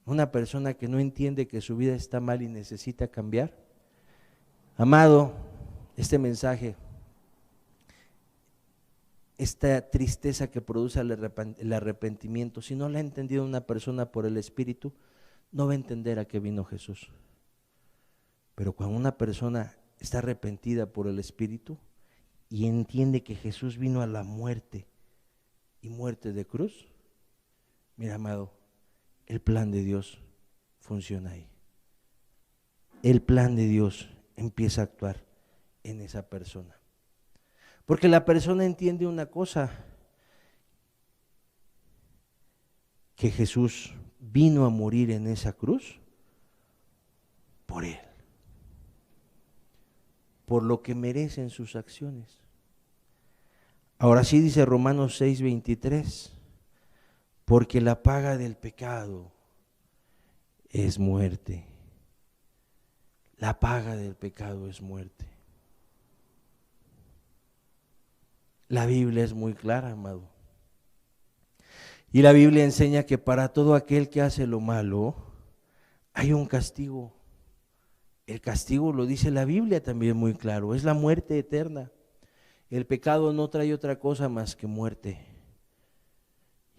Una persona que no entiende que su vida está mal y necesita cambiar. Amado, este mensaje, esta tristeza que produce el arrepentimiento, si no la ha entendido una persona por el Espíritu, no va a entender a qué vino Jesús. Pero cuando una persona está arrepentida por el Espíritu y entiende que Jesús vino a la muerte y muerte de cruz, mira, amado, el plan de Dios funciona ahí. El plan de Dios empieza a actuar en esa persona. Porque la persona entiende una cosa, que Jesús vino a morir en esa cruz por él, por lo que merecen sus acciones. Ahora sí dice Romanos 6:23, porque la paga del pecado es muerte. La paga del pecado es muerte. La Biblia es muy clara, amado. Y la Biblia enseña que para todo aquel que hace lo malo, hay un castigo. El castigo, lo dice la Biblia también muy claro, es la muerte eterna. El pecado no trae otra cosa más que muerte.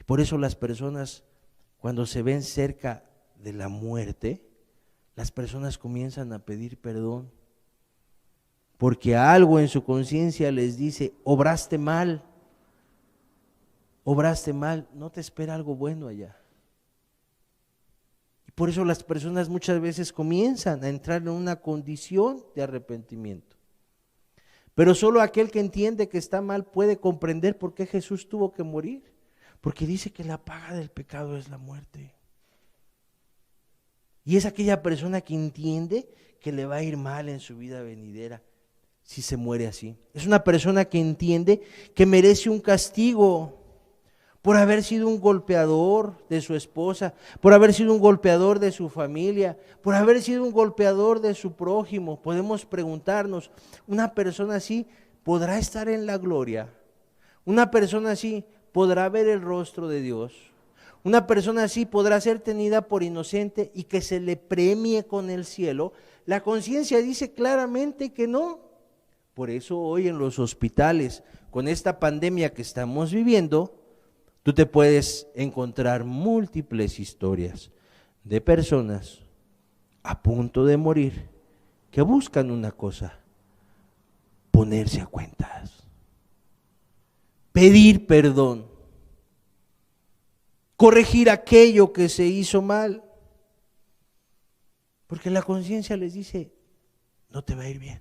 Y por eso las personas, cuando se ven cerca de la muerte, las personas comienzan a pedir perdón, porque algo en su conciencia les dice, obraste mal, no te espera algo bueno allá. Y por eso las personas muchas veces comienzan a entrar en una condición de arrepentimiento. Pero solo aquel que entiende que está mal puede comprender por qué Jesús tuvo que morir, porque dice que la paga del pecado es la muerte. Y es aquella persona que entiende que le va a ir mal en su vida venidera si se muere así. Es una persona que entiende que merece un castigo por haber sido un golpeador de su esposa, por haber sido un golpeador de su familia, por haber sido un golpeador de su prójimo. Podemos preguntarnos, ¿una persona así podrá estar en la gloria? ¿Una persona así podrá ver el rostro de Dios? ¿Una persona así podrá ser tenida por inocente y que se le premie con el cielo? La conciencia dice claramente que no. Por eso hoy en los hospitales, con esta pandemia que estamos viviendo, tú te puedes encontrar múltiples historias de personas a punto de morir que buscan una cosa: ponerse a cuentas, pedir perdón, corregir aquello que se hizo mal, porque la conciencia les dice, no te va a ir bien.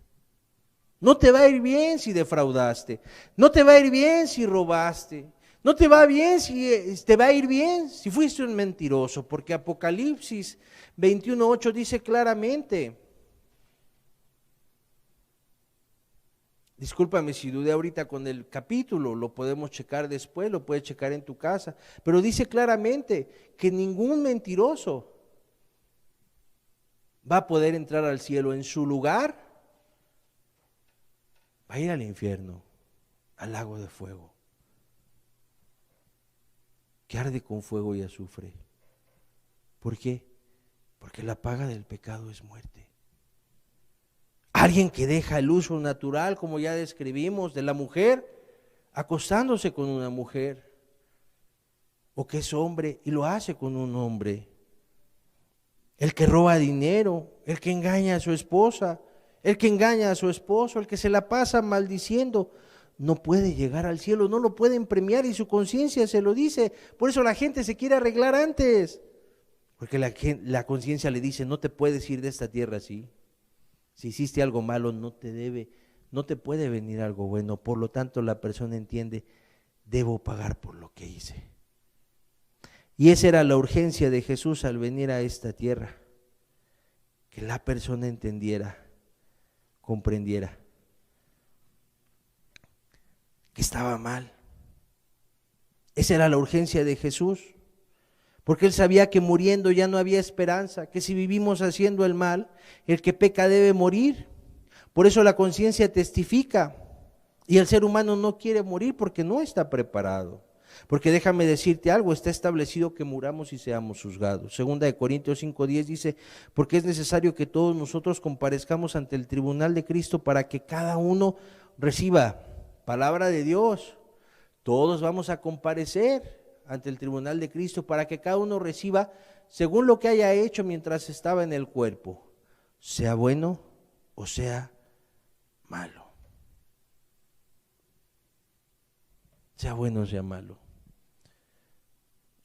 No te va a ir bien si defraudaste, no te va a ir bien si robaste, no te va bien si te va a ir bien si fuiste un mentiroso, porque Apocalipsis 21:8 dice claramente, Discúlpame si dudé ahorita con el capítulo, lo podemos checar después, lo puedes checar en tu casa, pero dice claramente que ningún mentiroso va a poder entrar al cielo. En su lugar va a ir al infierno, al lago de fuego, que arde con fuego y azufre. ¿Por qué? Porque la paga del pecado es muerte. Alguien que deja el uso natural, como ya describimos, de la mujer, acostándose con una mujer, o que es hombre y lo hace con un hombre. El que roba dinero, el que engaña a su esposa, el que engaña a su esposo, el que se la pasa maldiciendo, no puede llegar al cielo, no lo pueden premiar y su conciencia se lo dice. Por eso la gente se quiere arreglar antes, porque la conciencia le dice, no te puedes ir de esta tierra así. Si hiciste algo malo, no te puede venir algo bueno. Por lo tanto, la persona entiende, debo pagar por lo que hice. Y esa era la urgencia de Jesús al venir a esta tierra, que la persona entendiera, comprendiera que estaba mal. Esa era la urgencia de Jesús, porque él sabía que muriendo ya no había esperanza, que si vivimos haciendo el mal, el que peca debe morir. Por eso la conciencia testifica, y el ser humano no quiere morir porque no está preparado. Porque déjame decirte algo, está establecido que muramos y seamos juzgados. Segunda de Corintios 5:10 dice, porque es necesario que todos nosotros comparezcamos ante el tribunal de Cristo para que cada uno reciba palabra de Dios. Todos vamos a comparecer ante el tribunal de Cristo para que cada uno reciba según lo que haya hecho mientras estaba en el cuerpo, sea bueno o sea malo. Sea bueno o sea malo.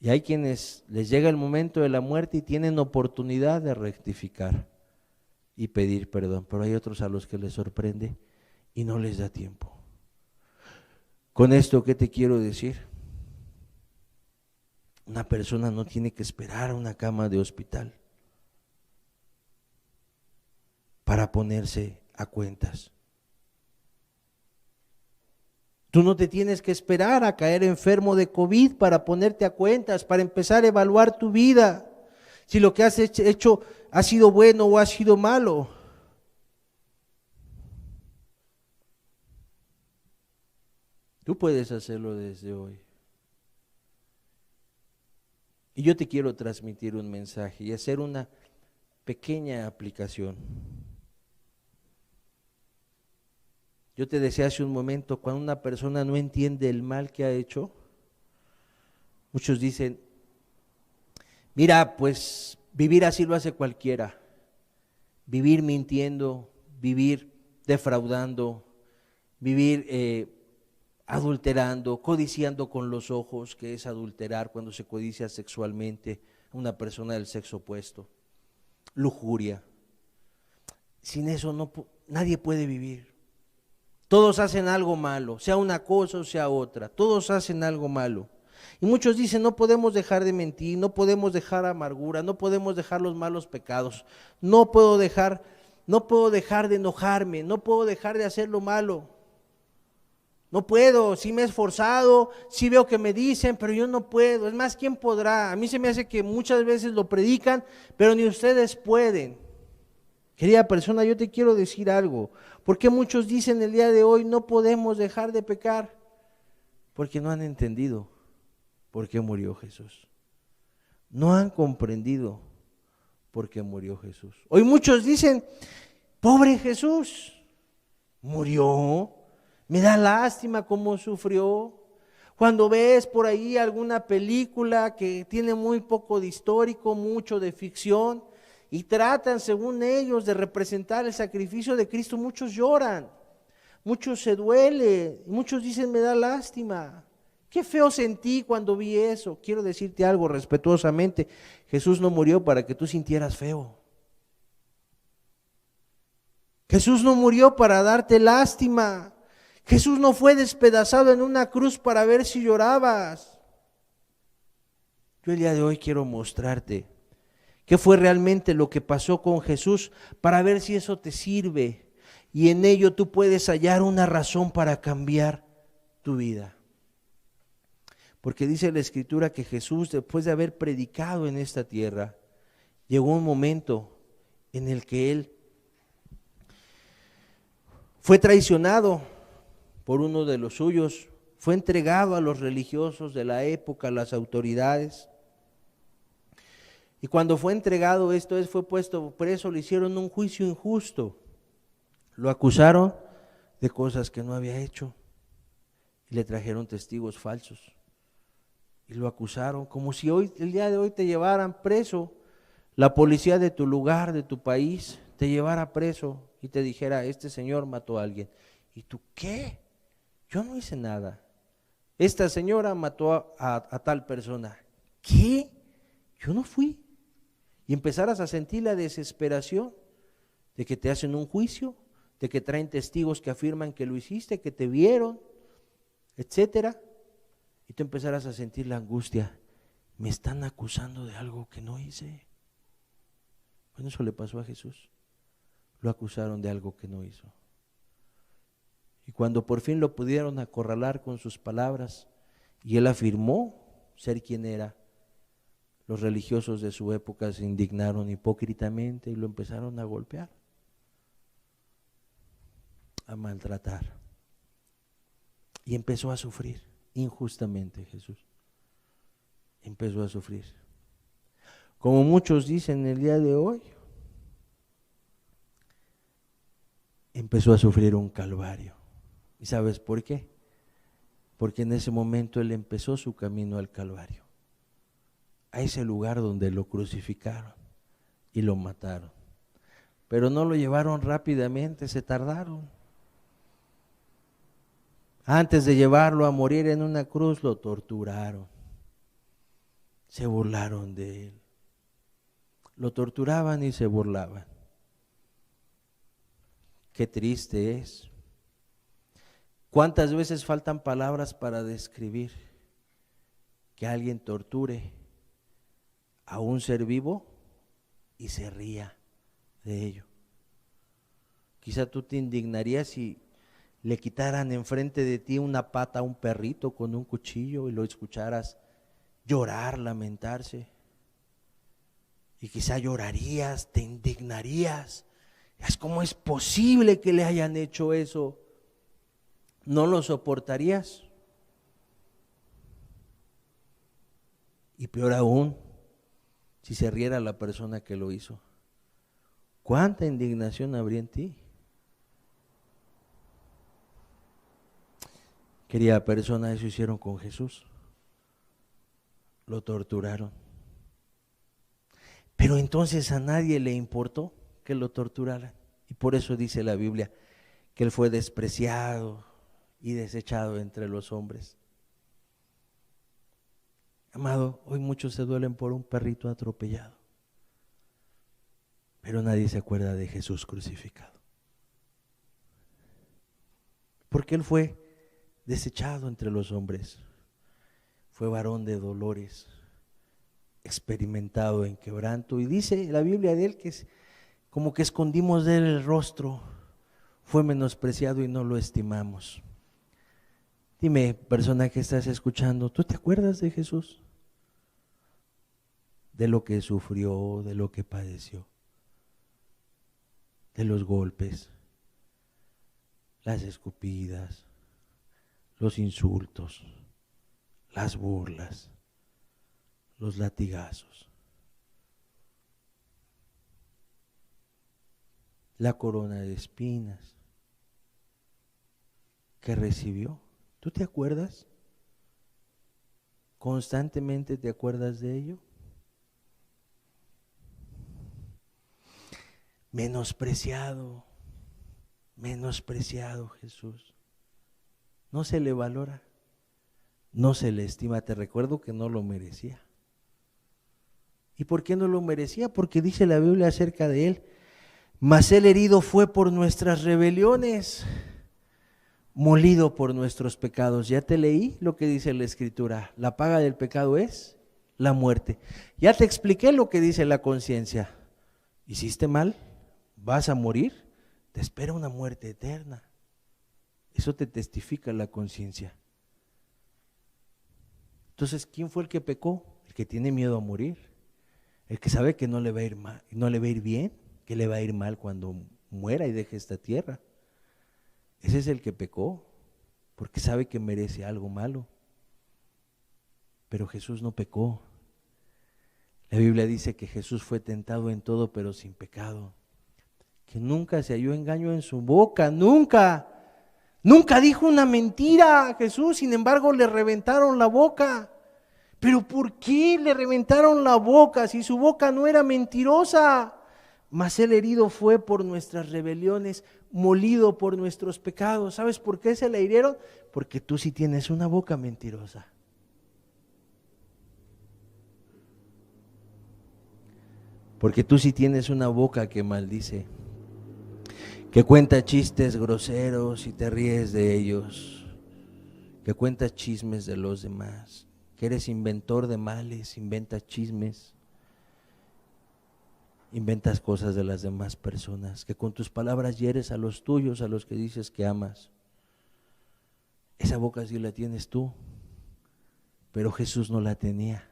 Y hay quienes les llega el momento de la muerte y tienen oportunidad de rectificar y pedir perdón, pero hay otros a los que les sorprende y no les da tiempo. Con esto, ¿qué te quiero decir? Una persona no tiene que esperar a una cama de hospital para ponerse a cuentas. Tú no te tienes que esperar a caer enfermo de COVID para ponerte a cuentas, para empezar a evaluar tu vida, si lo que has hecho ha sido bueno o ha sido malo. Tú puedes hacerlo desde hoy. Y yo te quiero transmitir un mensaje y hacer una pequeña aplicación. Yo te decía hace un momento, cuando una persona no entiende el mal que ha hecho, muchos dicen, mira, pues vivir así lo hace cualquiera. Vivir mintiendo, vivir defraudando, vivir adulterando, codiciando con los ojos, que es adulterar cuando se codicia sexualmente a una persona del sexo opuesto, lujuria. Sin eso nadie puede vivir. Todos hacen algo malo, sea una cosa o sea otra, todos hacen algo malo. Y muchos dicen, no podemos dejar de mentir, no podemos dejar amargura, no podemos dejar los malos pecados, no puedo dejar de enojarme, no puedo dejar de hacer lo malo. No puedo, sí me he esforzado, sí veo que me dicen, pero yo no puedo. Es más, ¿quién podrá? A mí se me hace que muchas veces lo predican, pero ni ustedes pueden. Querida persona, yo te quiero decir algo. ¿Por qué muchos dicen el día de hoy no podemos dejar de pecar? Porque no han entendido por qué murió Jesús. No han comprendido por qué murió Jesús. Hoy muchos dicen, pobre Jesús, murió. Me da lástima cómo sufrió. Cuando ves por ahí alguna película que tiene muy poco de histórico, mucho de ficción, y tratan, según ellos, de representar el sacrificio de Cristo, muchos lloran, muchos se duelen, muchos dicen, me da lástima. Qué feo sentí cuando vi eso. Quiero decirte algo respetuosamente, Jesús no murió para que tú sintieras feo. Jesús no murió para darte lástima. Jesús no fue despedazado en una cruz para ver si llorabas. Yo el día de hoy quiero mostrarte qué fue realmente lo que pasó con Jesús para ver si eso te sirve, y en ello tú puedes hallar una razón para cambiar tu vida. Porque dice la Escritura que Jesús, después de haber predicado en esta tierra, llegó un momento en el que Él fue traicionado por uno de los suyos, fue entregado a los religiosos de la época, a las autoridades. Y cuando fue entregado, esto es, fue puesto preso, le hicieron un juicio injusto. Lo acusaron de cosas que no había hecho y le trajeron testigos falsos. Y lo acusaron como si hoy, el día de hoy, te llevaran preso, la policía de tu lugar, de tu país, te llevara preso y te dijera, este señor mató a alguien. ¿Y tú qué? Yo no hice nada. Esta señora mató a tal persona. ¿Qué? Yo no fui. Y empezaras a sentir la desesperación de que te hacen un juicio, de que traen testigos que afirman que lo hiciste, que te vieron, etcétera. Y tú empezarás a sentir la angustia. Me están acusando de algo que no hice. Bueno, eso le pasó a Jesús. Lo acusaron de algo que no hizo. Y cuando por fin lo pudieron acorralar con sus palabras y él afirmó ser quien era, los religiosos de su época se indignaron hipócritamente y lo empezaron a golpear, a maltratar. Y empezó a sufrir injustamente Jesús. Empezó a sufrir. Como muchos dicen el día de hoy, empezó a sufrir un calvario. ¿Y sabes por qué? Porque en ese momento él empezó su camino al Calvario, a ese lugar donde lo crucificaron y lo mataron. Pero no lo llevaron rápidamente, se tardaron. Antes de llevarlo a morir en una cruz, lo torturaron. Se burlaron de él. Lo torturaban y se burlaban. Qué triste es. ¿Cuántas veces faltan palabras para describir que alguien torture a un ser vivo y se ría de ello? Quizá tú te indignarías si le quitaran enfrente de ti una pata a un perrito con un cuchillo y lo escucharas llorar, lamentarse. Y quizá llorarías, te indignarías. ¿Cómo es posible que le hayan hecho eso? ¿No lo soportarías? Y peor aún, si se riera la persona que lo hizo. ¿Cuánta indignación habría en ti? Querida persona, eso hicieron con Jesús. Lo torturaron. Pero entonces a nadie le importó que lo torturaran. Y por eso dice la Biblia que él fue despreciado y desechado entre los hombres. Amado, hoy muchos se duelen por un perrito atropellado, pero nadie se acuerda de Jesús crucificado. Porque él fue desechado entre los hombres, fue varón de dolores, experimentado en quebranto, y dice la Biblia de él que es como que escondimos de él el rostro, fue menospreciado y no lo estimamos. Dime, persona que estás escuchando, ¿tú te acuerdas de Jesús? De lo que sufrió, de lo que padeció, de los golpes, las escupidas, los insultos, las burlas, los latigazos, la corona de espinas que recibió. ¿Tú te acuerdas? ¿Constantemente te acuerdas de ello? Menospreciado Jesús. No se le valora, no se le estima. Te recuerdo que no lo merecía. ¿Y por qué no lo merecía? Porque dice la Biblia acerca de él: mas él herido fue por nuestras rebeliones, molido por nuestros pecados. Ya te leí lo que dice la Escritura. La paga del pecado es la muerte. Ya te expliqué lo que dice la conciencia. ¿Hiciste mal? ¿Vas a morir? te espera una muerte eterna. Eso te testifica la conciencia. Entonces, ¿quién fue el que pecó? El que tiene miedo a morir, el que sabe que no le va a ir mal, no le va a ir bien, que le va a ir mal cuando muera y deje esta tierra. Ese es el que pecó, porque sabe que merece algo malo. Pero Jesús no pecó. La Biblia dice que Jesús fue tentado en todo, pero sin pecado. Que nunca se halló engaño en su boca, nunca. Nunca dijo una mentira a Jesús, sin embargo le reventaron la boca. ¿Pero por qué le reventaron la boca si su boca no era mentirosa? Mas el herido fue por nuestras rebeliones, molido por nuestros pecados. ¿Sabes por qué se le hirieron? Porque tú sí tienes una boca mentirosa. Porque tú sí tienes una boca que maldice, que cuenta chistes groseros y te ríes de ellos, que cuenta chismes de los demás, que eres inventor de males, inventas chismes, inventas cosas de las demás personas, que con tus palabras hieres a los tuyos, a los que dices que amas. Esa boca sí la tienes tú, pero Jesús no la tenía.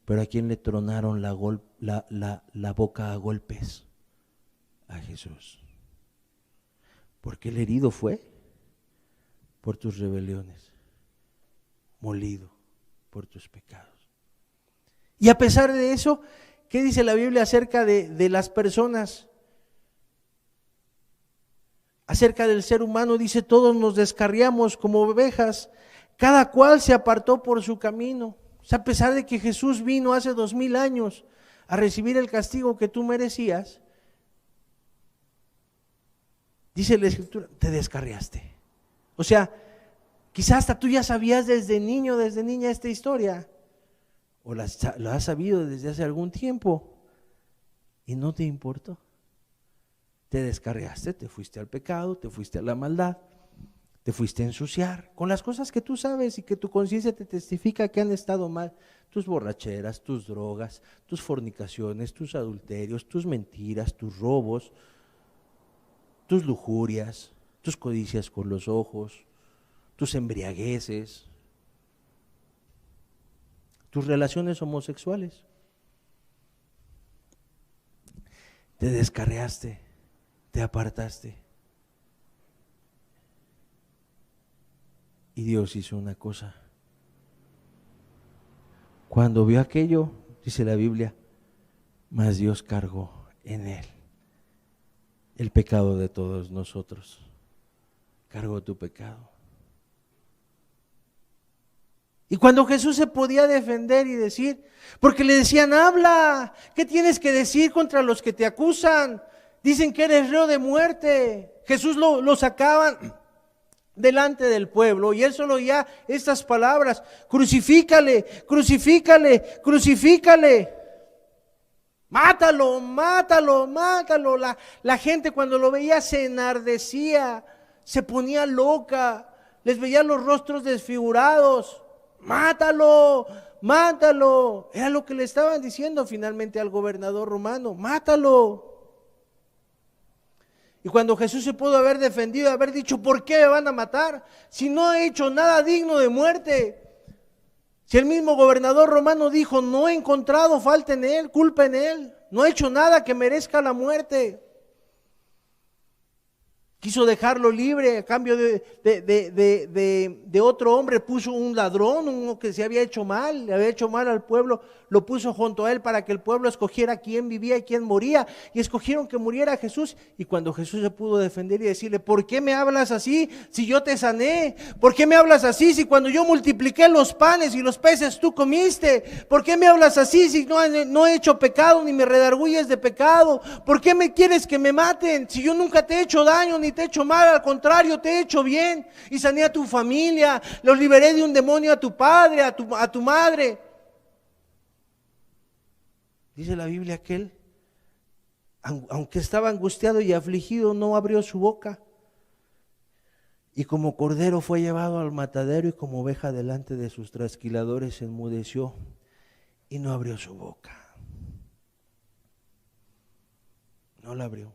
Pero ¿a quién le tronaron la boca a golpes? A Jesús. Porque el herido fue por tus rebeliones, molido por tus pecados. Y a pesar de eso, ¿qué dice la Biblia acerca de las personas? Acerca del ser humano dice, todos nos descarriamos como ovejas, cada cual se apartó por su camino. O sea, a pesar de que Jesús vino hace 2000 años a recibir el castigo que tú merecías, dice la Escritura, te descarriaste. O sea, quizás hasta tú ya sabías desde niño, desde niña esta historia, o la has sabido desde hace algún tiempo y no te importó. Te descarriaste, te fuiste al pecado, te fuiste a la maldad, te fuiste a ensuciar con las cosas que tú sabes y que tu conciencia te testifica que han estado mal. Tus borracheras, tus drogas, tus fornicaciones, tus adulterios, tus mentiras, tus robos, tus lujurias, tus codicias con los ojos, tus embriagueces, tus relaciones homosexuales. Te descarriaste, te apartaste. Y Dios hizo una cosa. Cuando vio aquello, dice la Biblia, mas Dios cargó en él el pecado de todos nosotros. Cargó tu pecado. Y cuando Jesús se podía defender y decir, porque le decían, habla, ¿qué tienes que decir contra los que te acusan? Dicen que eres reo de muerte. Jesús lo sacaban delante del pueblo y él solo oía estas palabras: crucifícale, crucifícale, crucifícale, mátalo, mátalo, mátalo. La gente cuando lo veía se enardecía, se ponía loca, les veía los rostros desfigurados. Mátalo, mátalo. Era lo que le estaban diciendo finalmente al gobernador romano: mátalo. Y cuando Jesús se pudo haber defendido, haber dicho, ¿por qué me van a matar? Si no he hecho nada digno de muerte. Si el mismo gobernador romano dijo, no he encontrado falta en él, culpa en él, no he hecho nada que merezca la muerte. Quiso dejarlo libre a cambio de otro hombre. Puso un ladrón, uno que se había hecho mal, le había hecho mal al pueblo, lo puso junto a él para que el pueblo escogiera quién vivía y quién moría. Y escogieron que muriera Jesús. Y cuando Jesús se pudo defender y decirle, ¿por qué me hablas así si yo te sané? ¿Por qué me hablas así si cuando yo multipliqué los panes y los peces tú comiste? ¿Por qué me hablas así si no he hecho pecado ni me redarguyes de pecado? ¿Por qué me quieres que me maten si yo nunca te he hecho daño ni te he hecho mal? Al contrario, te he hecho bien y sané a tu familia, los liberé de un demonio, a tu padre, a tu madre. Dice la Biblia que él, aunque estaba angustiado y afligido, no abrió su boca. Y como cordero fue llevado al matadero y como oveja delante de sus trasquiladores enmudeció y no abrió su boca. No la abrió.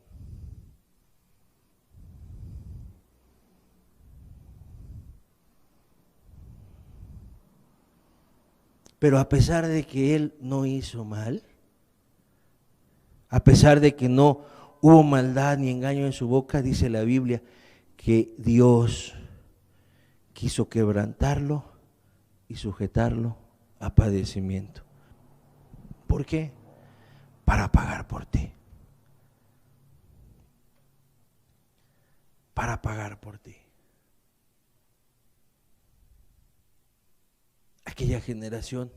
Pero a pesar de que él no hizo mal, a pesar de que no hubo maldad ni engaño en su boca, dice la Biblia que Dios quiso quebrantarlo y sujetarlo a padecimiento. ¿Por qué? Para pagar por ti. Para pagar por ti. Aquella generación,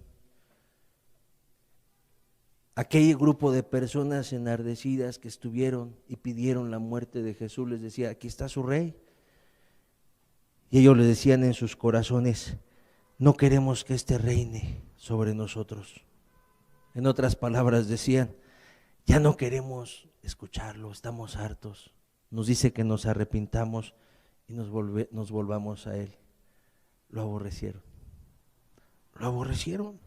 aquel grupo de personas enardecidas que estuvieron y pidieron la muerte de Jesús, les decía, aquí está su rey. Y ellos le decían en sus corazones, no queremos que este reine sobre nosotros. En otras palabras decían, ya no queremos escucharlo, estamos hartos. Nos dice que nos arrepintamos y nos volvamos a él. Lo aborrecieron. Lo aborrecieron.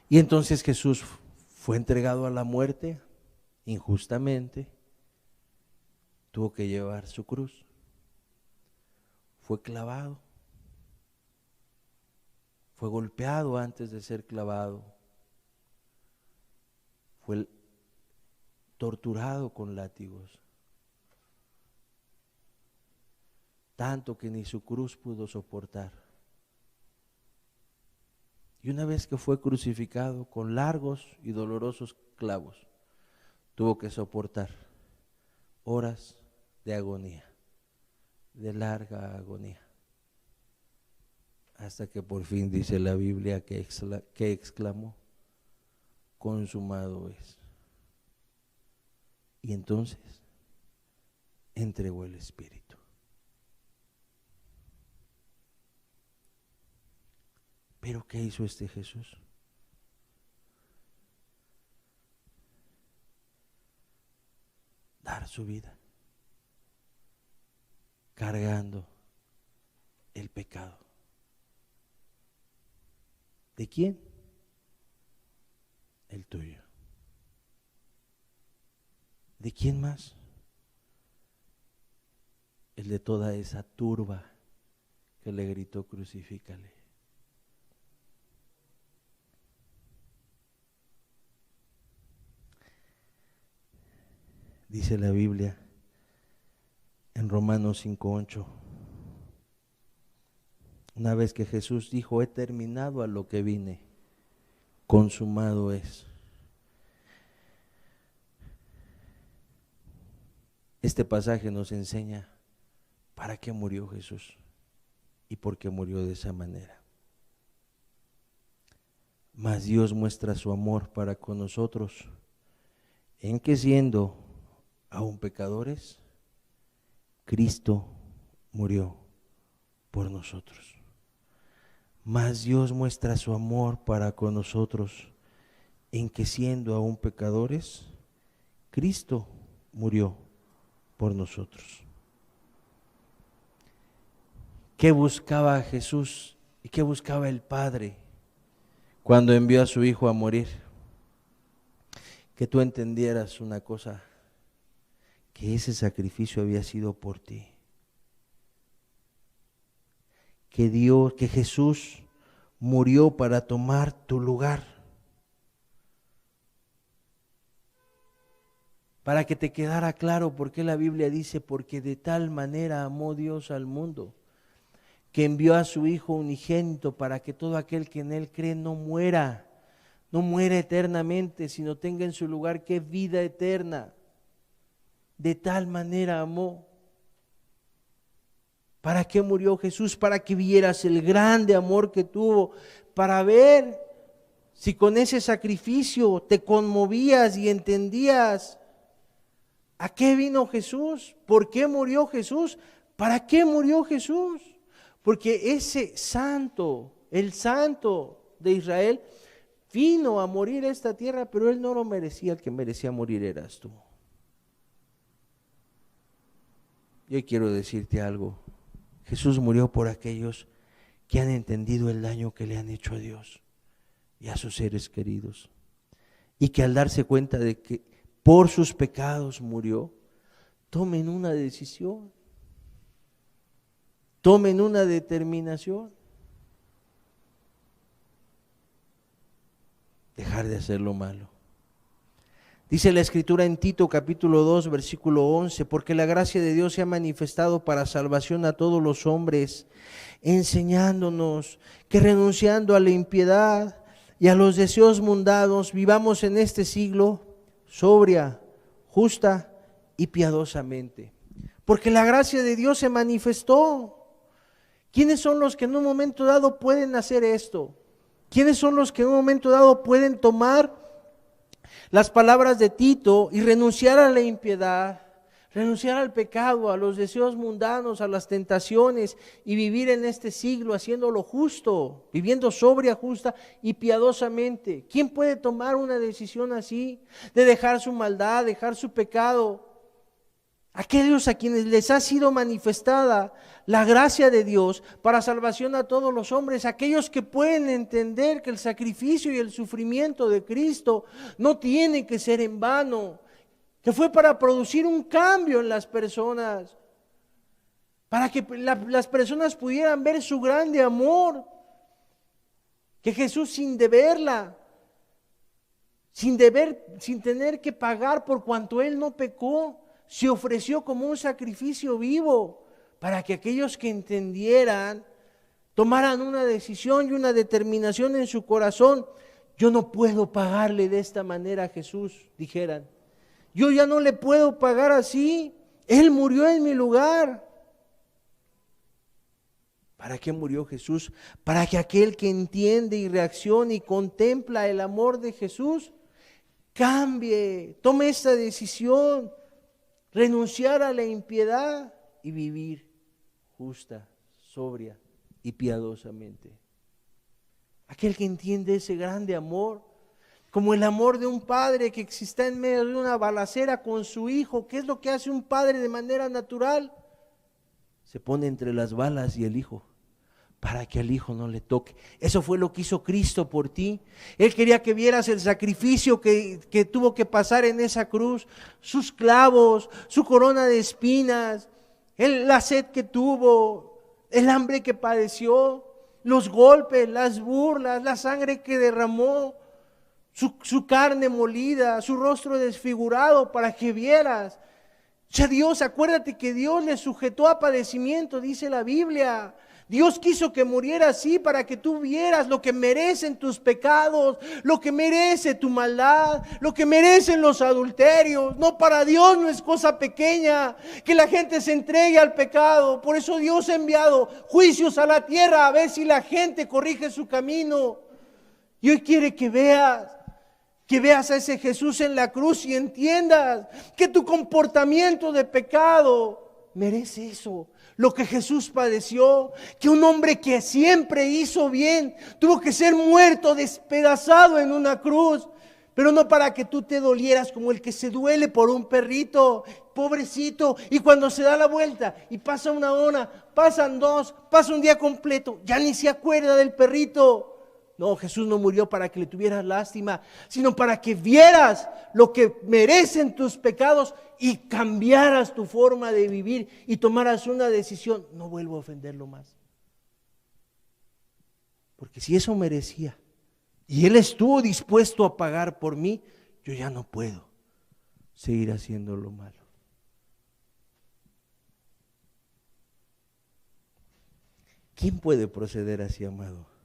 Y entonces Jesús fue entregado a la muerte injustamente. Tuvo que llevar su cruz. Fue clavado. Fue golpeado antes de ser clavado. Fue torturado con látigos. Tanto que ni su cruz pudo soportar. Y una vez que fue crucificado con largos y dolorosos clavos, tuvo que soportar horas de agonía, de larga agonía, hasta que por fin dice la Biblia que exclamó, consumado es. Y entonces entregó el espíritu. ¿Pero qué hizo este Jesús? Dar su vida, cargando el pecado. ¿De quién? El tuyo. ¿De quién más? El de toda esa turba que le gritó crucifícale. Dice la Biblia en Romanos 5:8, una vez que Jesús dijo, he terminado a lo que vine, consumado es. Este pasaje nos enseña para qué murió Jesús y por qué murió de esa manera. Mas Dios muestra su amor para con nosotros en que siendo aún pecadores, Cristo murió por nosotros. Mas Dios muestra su amor para con nosotros en que siendo aún pecadores, Cristo murió por nosotros. ¿Qué buscaba Jesús y qué buscaba el Padre cuando envió a su Hijo a morir? Que tú entendieras una cosa, que ese sacrificio había sido por ti. Que Jesús murió para tomar tu lugar. Para que te quedara claro por qué la Biblia dice, porque de tal manera amó Dios al mundo, que envió a su Hijo unigénito para que todo aquel que en Él cree no muera eternamente, sino tenga en su lugar que vida eterna. De tal manera amó. ¿Para qué murió Jesús? Para que vieras el grande amor que tuvo, para ver si con ese sacrificio te conmovías y entendías a qué vino Jesús, por qué murió Jesús, para qué murió Jesús. Porque ese santo, el santo de Israel, vino a morir a esta tierra, pero él no lo merecía, el que merecía morir eras tú. Yo quiero decirte algo, Jesús murió por aquellos que han entendido el daño que le han hecho a Dios y a sus seres queridos, y que al darse cuenta de que por sus pecados murió, tomen una decisión. tomen una determinación. Dejar de hacer lo malo. Dice la Escritura en Tito capítulo 2 versículo 11, porque la gracia de Dios se ha manifestado para salvación a todos los hombres, enseñándonos que renunciando a la impiedad y a los deseos mundanos, vivamos en este siglo sobria, justa y piadosamente. Porque la gracia de Dios se manifestó. ¿Quiénes son los que en un momento dado pueden hacer esto? ¿Quiénes son los que en un momento dado pueden tomar las palabras de Tito y renunciar a la impiedad, renunciar al pecado, a los deseos mundanos, a las tentaciones y vivir en este siglo haciendo lo justo, viviendo sobria, justa y piadosamente? ¿Quién puede tomar una decisión así, de dejar su maldad, dejar su pecado? Aquellos a quienes les ha sido manifestada la gracia de Dios para salvación a todos los hombres, aquellos que pueden entender que el sacrificio y el sufrimiento de Cristo no tiene que ser en vano, que fue para producir un cambio en las personas, para que las personas pudieran ver su grande amor, que Jesús sin deberla, sin tener que pagar por cuanto Él no pecó, se ofreció como un sacrificio vivo para que aquellos que entendieran tomaran una decisión y una determinación en su corazón. Yo no puedo pagarle de esta manera a Jesús, dijeran. Yo ya no le puedo pagar así. Él murió en mi lugar. ¿Para qué murió Jesús? Para que aquel que entiende y reacciona y contempla el amor de Jesús cambie, tome esta decisión. Renunciar a la impiedad y vivir justa, sobria y piadosamente. Aquel que entiende ese grande amor, como el amor de un padre que está en medio de una balacera con su hijo. ¿Qué es lo que hace un padre de manera natural? Se pone entre las balas y el hijo, para que al hijo no le toque. Eso fue lo que hizo Cristo por ti. Él quería que vieras el sacrificio que tuvo que pasar en esa cruz, sus clavos, su corona de espinas, la sed que tuvo, el hambre que padeció, los golpes, las burlas, la sangre que derramó, su carne molida, su rostro desfigurado, para que vieras. O sea, Dios, acuérdate que Dios le sujetó a padecimiento, dice la Biblia. Dios quiso que muriera así para que tú vieras lo que merecen tus pecados, lo que merece tu maldad, lo que merecen los adulterios. No, para Dios no es cosa pequeña que la gente se entregue al pecado. Por eso Dios ha enviado juicios a la tierra a ver si la gente corrige su camino. Y hoy quiere que veas a ese Jesús en la cruz y entiendas que tu comportamiento de pecado merece eso. Lo que Jesús padeció, que un hombre que siempre hizo bien tuvo que ser muerto, despedazado en una cruz, pero no para que tú te dolieras como el que se duele por un perrito, pobrecito, y cuando se da la vuelta y pasa una hora, pasan dos, pasa un día completo, ya ni se acuerda del perrito. No, Jesús no murió para que le tuvieras lástima, sino para que vieras lo que merecen tus pecados y cambiaras tu forma de vivir y tomaras una decisión. No vuelvo a ofenderlo más. Porque si eso merecía y Él estuvo dispuesto a pagar por mí, yo ya no puedo seguir haciendo lo malo. ¿Quién puede proceder así, amado?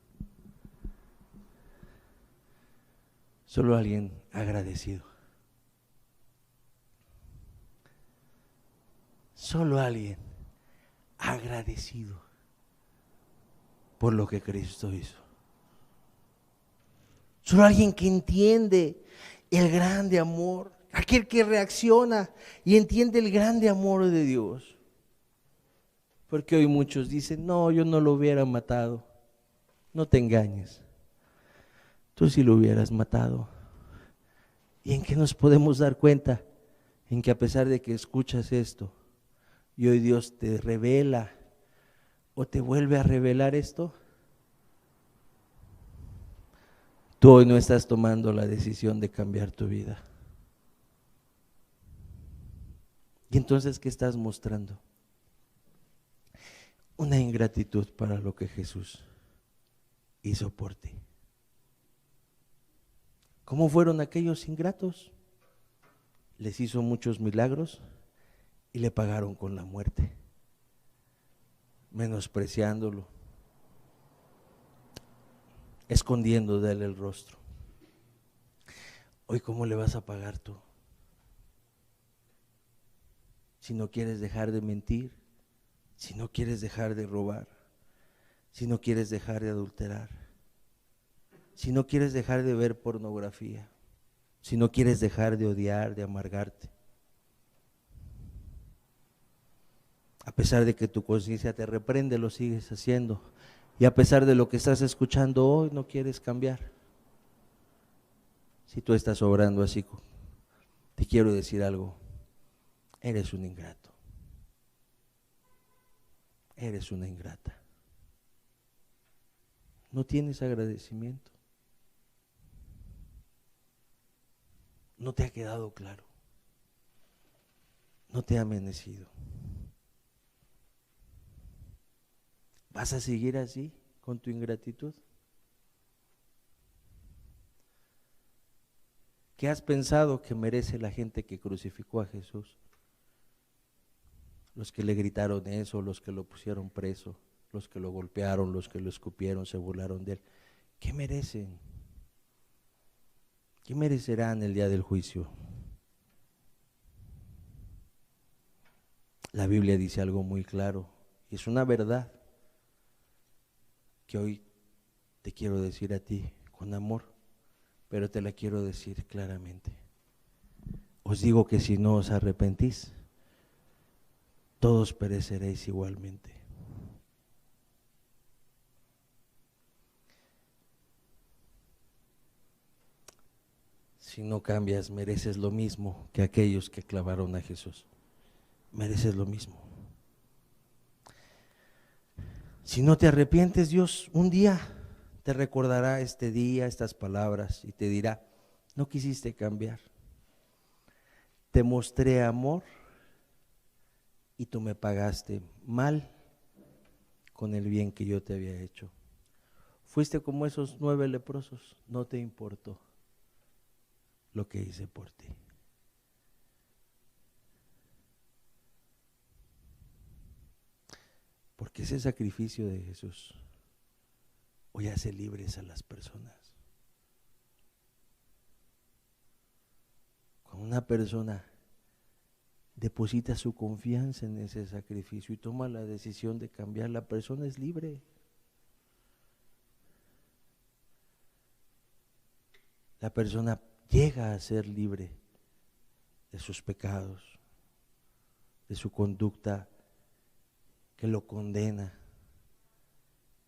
Solo alguien agradecido. Solo alguien agradecido por lo que Cristo hizo. Solo alguien que entiende el grande amor, aquel que reacciona y entiende el grande amor de Dios. Porque hoy muchos dicen, no, yo no lo hubiera matado. No te engañes. Tú sí lo hubieras matado. ¿Y en qué nos podemos dar cuenta? En que a pesar de que escuchas esto y hoy Dios te revela o te vuelve a revelar esto, tú hoy no estás tomando la decisión de cambiar tu vida. ¿Y entonces qué estás mostrando? una ingratitud para lo que Jesús hizo por ti. ¿Cómo fueron aquellos ingratos? Les hizo muchos milagros y le pagaron con la muerte, menospreciándolo, escondiendo de él el rostro. Hoy, ¿cómo le vas a pagar tú? Si no quieres dejar de mentir, si no quieres dejar de robar, si no quieres dejar de adulterar, si no quieres dejar de ver pornografía, si no quieres dejar de odiar, de amargarte, a pesar de que tu conciencia te reprende, lo sigues haciendo, y a pesar de lo que estás escuchando hoy, no quieres cambiar. Si tú estás obrando así, te quiero decir algo: eres un ingrato, eres una ingrata. No tienes agradecimiento. No te ha quedado claro. No te ha amanecido. ¿Vas a seguir así con tu ingratitud? ¿Qué has pensado que merece la gente que crucificó a Jesús? Los que le gritaron eso, los que lo pusieron preso, los que lo golpearon, los que lo escupieron, se burlaron de él. ¿Qué merecen? ¿Qué merecerán el día del juicio? La Biblia dice algo muy claro, y es una verdad que hoy te quiero decir a ti con amor, pero te la quiero decir claramente. Os digo que si no os arrepentís, todos pereceréis igualmente. Si no cambias, mereces lo mismo que aquellos que clavaron a Jesús. Mereces lo mismo. Si no te arrepientes, Dios un día te recordará este día, estas palabras, y te dirá: no quisiste cambiar. Te mostré amor y tú me pagaste mal con el bien que yo te había hecho. Fuiste como esos 9 leprosos, no te importó lo que hice por ti. Porque ese sacrificio de Jesús hoy hace libres a las personas. Cuando una persona deposita su confianza en ese sacrificio y toma la decisión de cambiar, la persona es libre. La persona llega a ser libre de sus pecados, de su conducta que lo condena,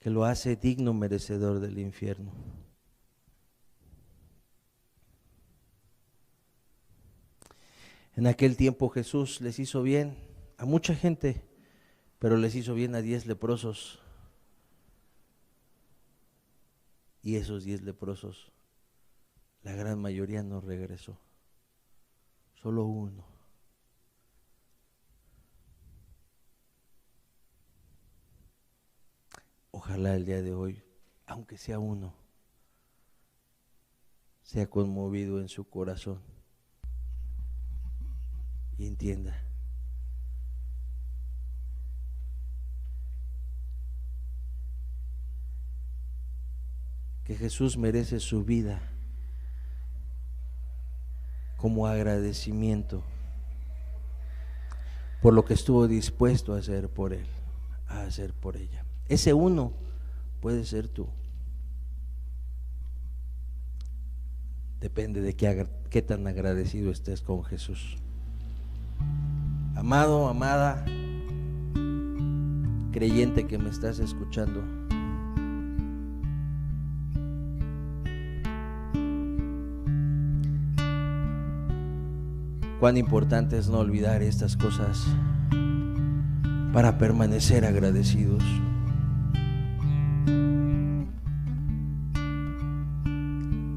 que lo hace digno merecedor del infierno. En aquel tiempo Jesús les hizo bien a mucha gente, pero les hizo bien a 10 leprosos. Y esos 10 leprosos, la gran mayoría no regresó, solo uno. Ojalá el día de hoy, aunque sea uno, sea conmovido en su corazón y entienda que Jesús merece su vida como agradecimiento por lo que estuvo dispuesto a hacer por él, a hacer por ella. Ese uno puede ser tú. Depende de qué tan agradecido estés con Jesús. Amado, amada, creyente que me estás escuchando, cuán importante es no olvidar estas cosas para permanecer agradecidos.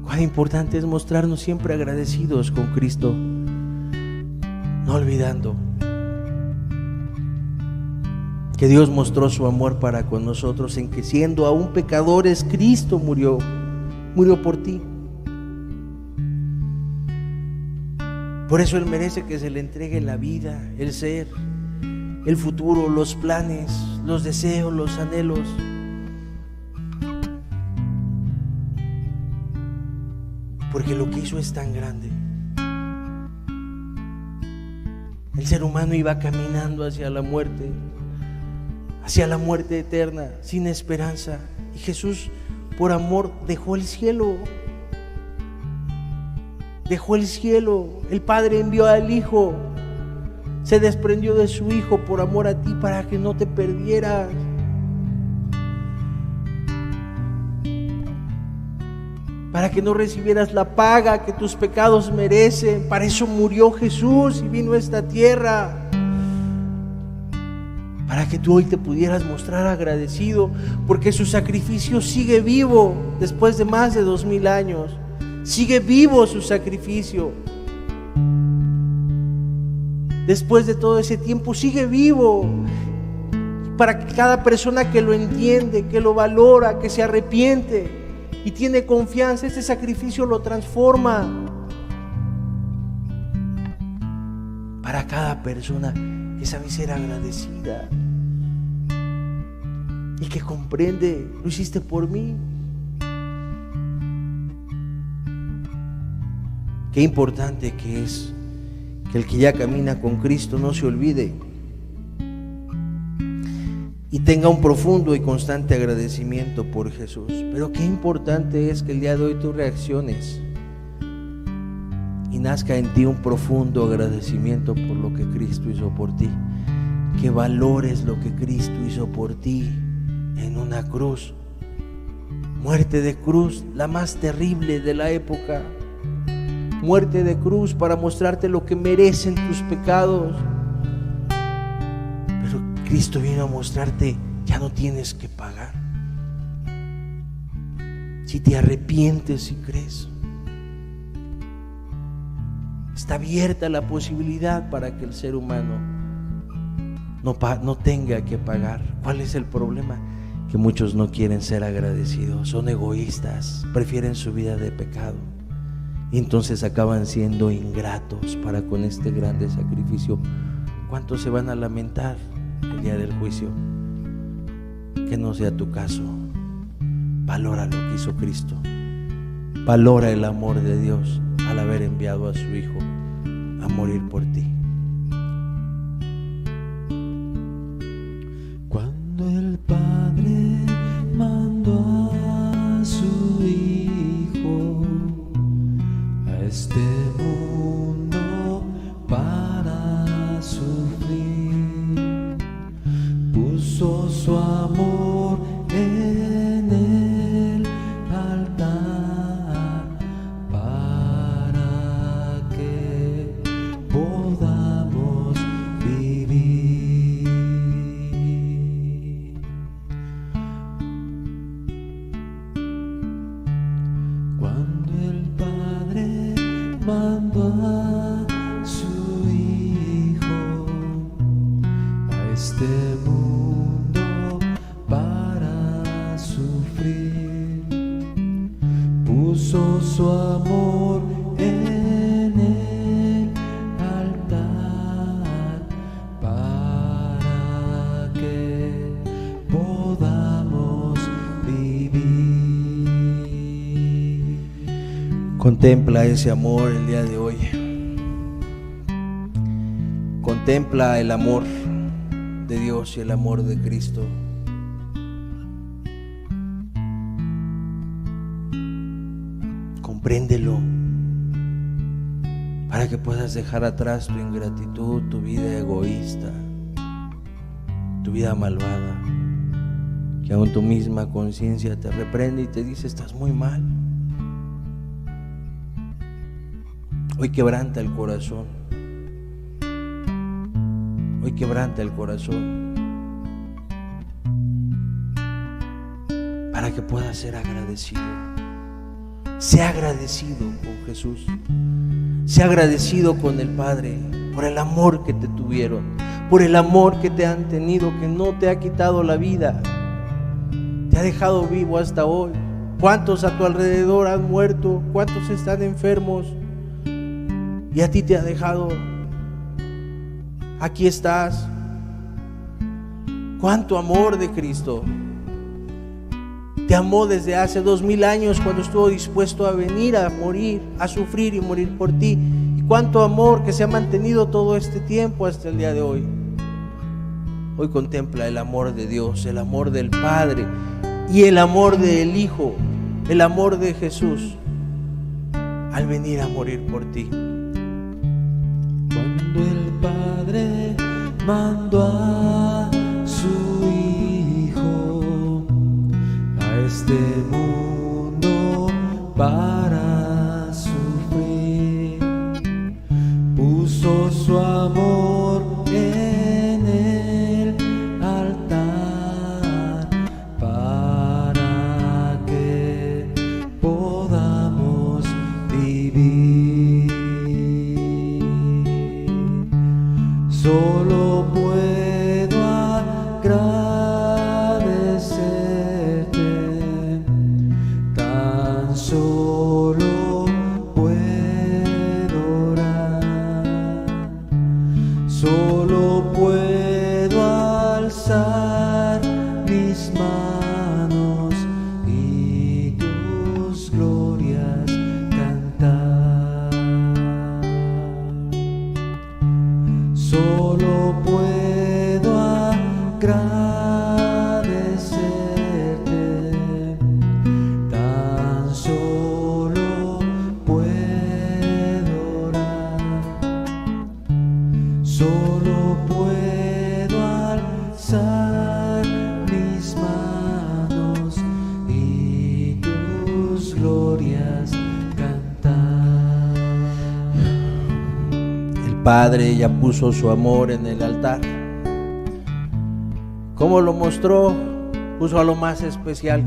Cuán importante es mostrarnos siempre agradecidos con Cristo, no olvidando que Dios mostró su amor para con nosotros en que siendo aún pecadores, Cristo murió por ti. Por eso Él merece que se le entregue la vida, el ser, el futuro, los planes, los deseos, los anhelos. Porque lo que hizo es tan grande. El ser humano iba caminando hacia la muerte eterna, sin esperanza. Y Jesús, por amor, dejó el cielo. El Padre envió al Hijo, se desprendió de su Hijo por amor a ti, para que no te perdieras. Para que no recibieras la paga que tus pecados merecen. Para eso murió Jesús y vino a esta tierra. Para que tú hoy te pudieras mostrar agradecido, porque su sacrificio sigue vivo después de más de 2000 años. Sigue vivo su sacrificio. Después de todo ese tiempo sigue vivo. Para que cada persona que lo entiende, que lo valora, que se arrepiente y tiene confianza, este sacrificio lo transforma. Para cada persona que sabe ser agradecida y que comprende, lo hiciste por mí. Qué importante que es que el que ya camina con Cristo no se olvide y tenga un profundo y constante agradecimiento por Jesús. Pero qué importante es que el día de hoy tú reacciones y nazca en ti un profundo agradecimiento por lo que Cristo hizo por ti. Que valores lo que Cristo hizo por ti en una cruz, muerte de cruz, la más terrible de la época. Muerte de cruz para mostrarte lo que merecen tus pecados. Pero Cristo vino a mostrarte, ya no tienes que pagar. Si te arrepientes y crees, está abierta la posibilidad para que el ser humano no tenga que pagar. ¿Cuál es el problema? Que muchos no quieren ser agradecidos, son egoístas, prefieren su vida de pecado. Y entonces acaban siendo ingratos para con este grande sacrificio. ¿Cuántos se van a lamentar el día del juicio? Que no sea tu caso. Valora lo que hizo Cristo. Valora el amor de Dios al haber enviado a su Hijo a morir por ti. Cuando el Padre mandó a su Hijo a este mundo para sufrir, puso su amor en el altar para que podamos vivir. Cuando el Padre mandó a su Hijo a este mundo para sufrir, puso su amor en el altar para que podamos vivir. Contempla ese amor el día de hoy. Contempla el amor de Dios y el amor de Cristo. Compréndelo para que puedas dejar atrás tu ingratitud, tu vida egoísta, tu vida malvada, que aún tu misma conciencia te reprende y te dice: estás muy mal. Hoy quebranta el corazón. Hoy quebranta el corazón para que puedas ser agradecido. Sea agradecido con Jesús. Sea agradecido con el Padre por el amor que te tuvieron, por el amor que te han tenido, que no te ha quitado la vida, te ha dejado vivo hasta hoy. ¿Cuántos a tu alrededor han muerto? ¿Cuántos están enfermos? Y a ti te ha dejado. Aquí estás. ¿Cuánto amor de Cristo? Te amó desde hace 2000 años cuando estuvo dispuesto a venir a morir, a sufrir y morir por ti. Y cuánto amor que se ha mantenido todo este tiempo hasta el día de hoy. Hoy contempla el amor de Dios, el amor del Padre y el amor del Hijo, el amor de Jesús al venir a morir por ti. Cuando el Padre mandó a su Hijo a este mundo para sufrir, puso su amor en el altar para que podamos vivir. Solo puedo agradecerte, tan solo puedo orar, solo puedo alzar mis manos y tus glorias cantar. Solo puedo agradecerte, tan solo puedo orar, solo puedo alzar mis manos y tus glorias cantar. El Padre ya puso su amor en el altar. ¿Cómo lo mostró? Puso a lo más especial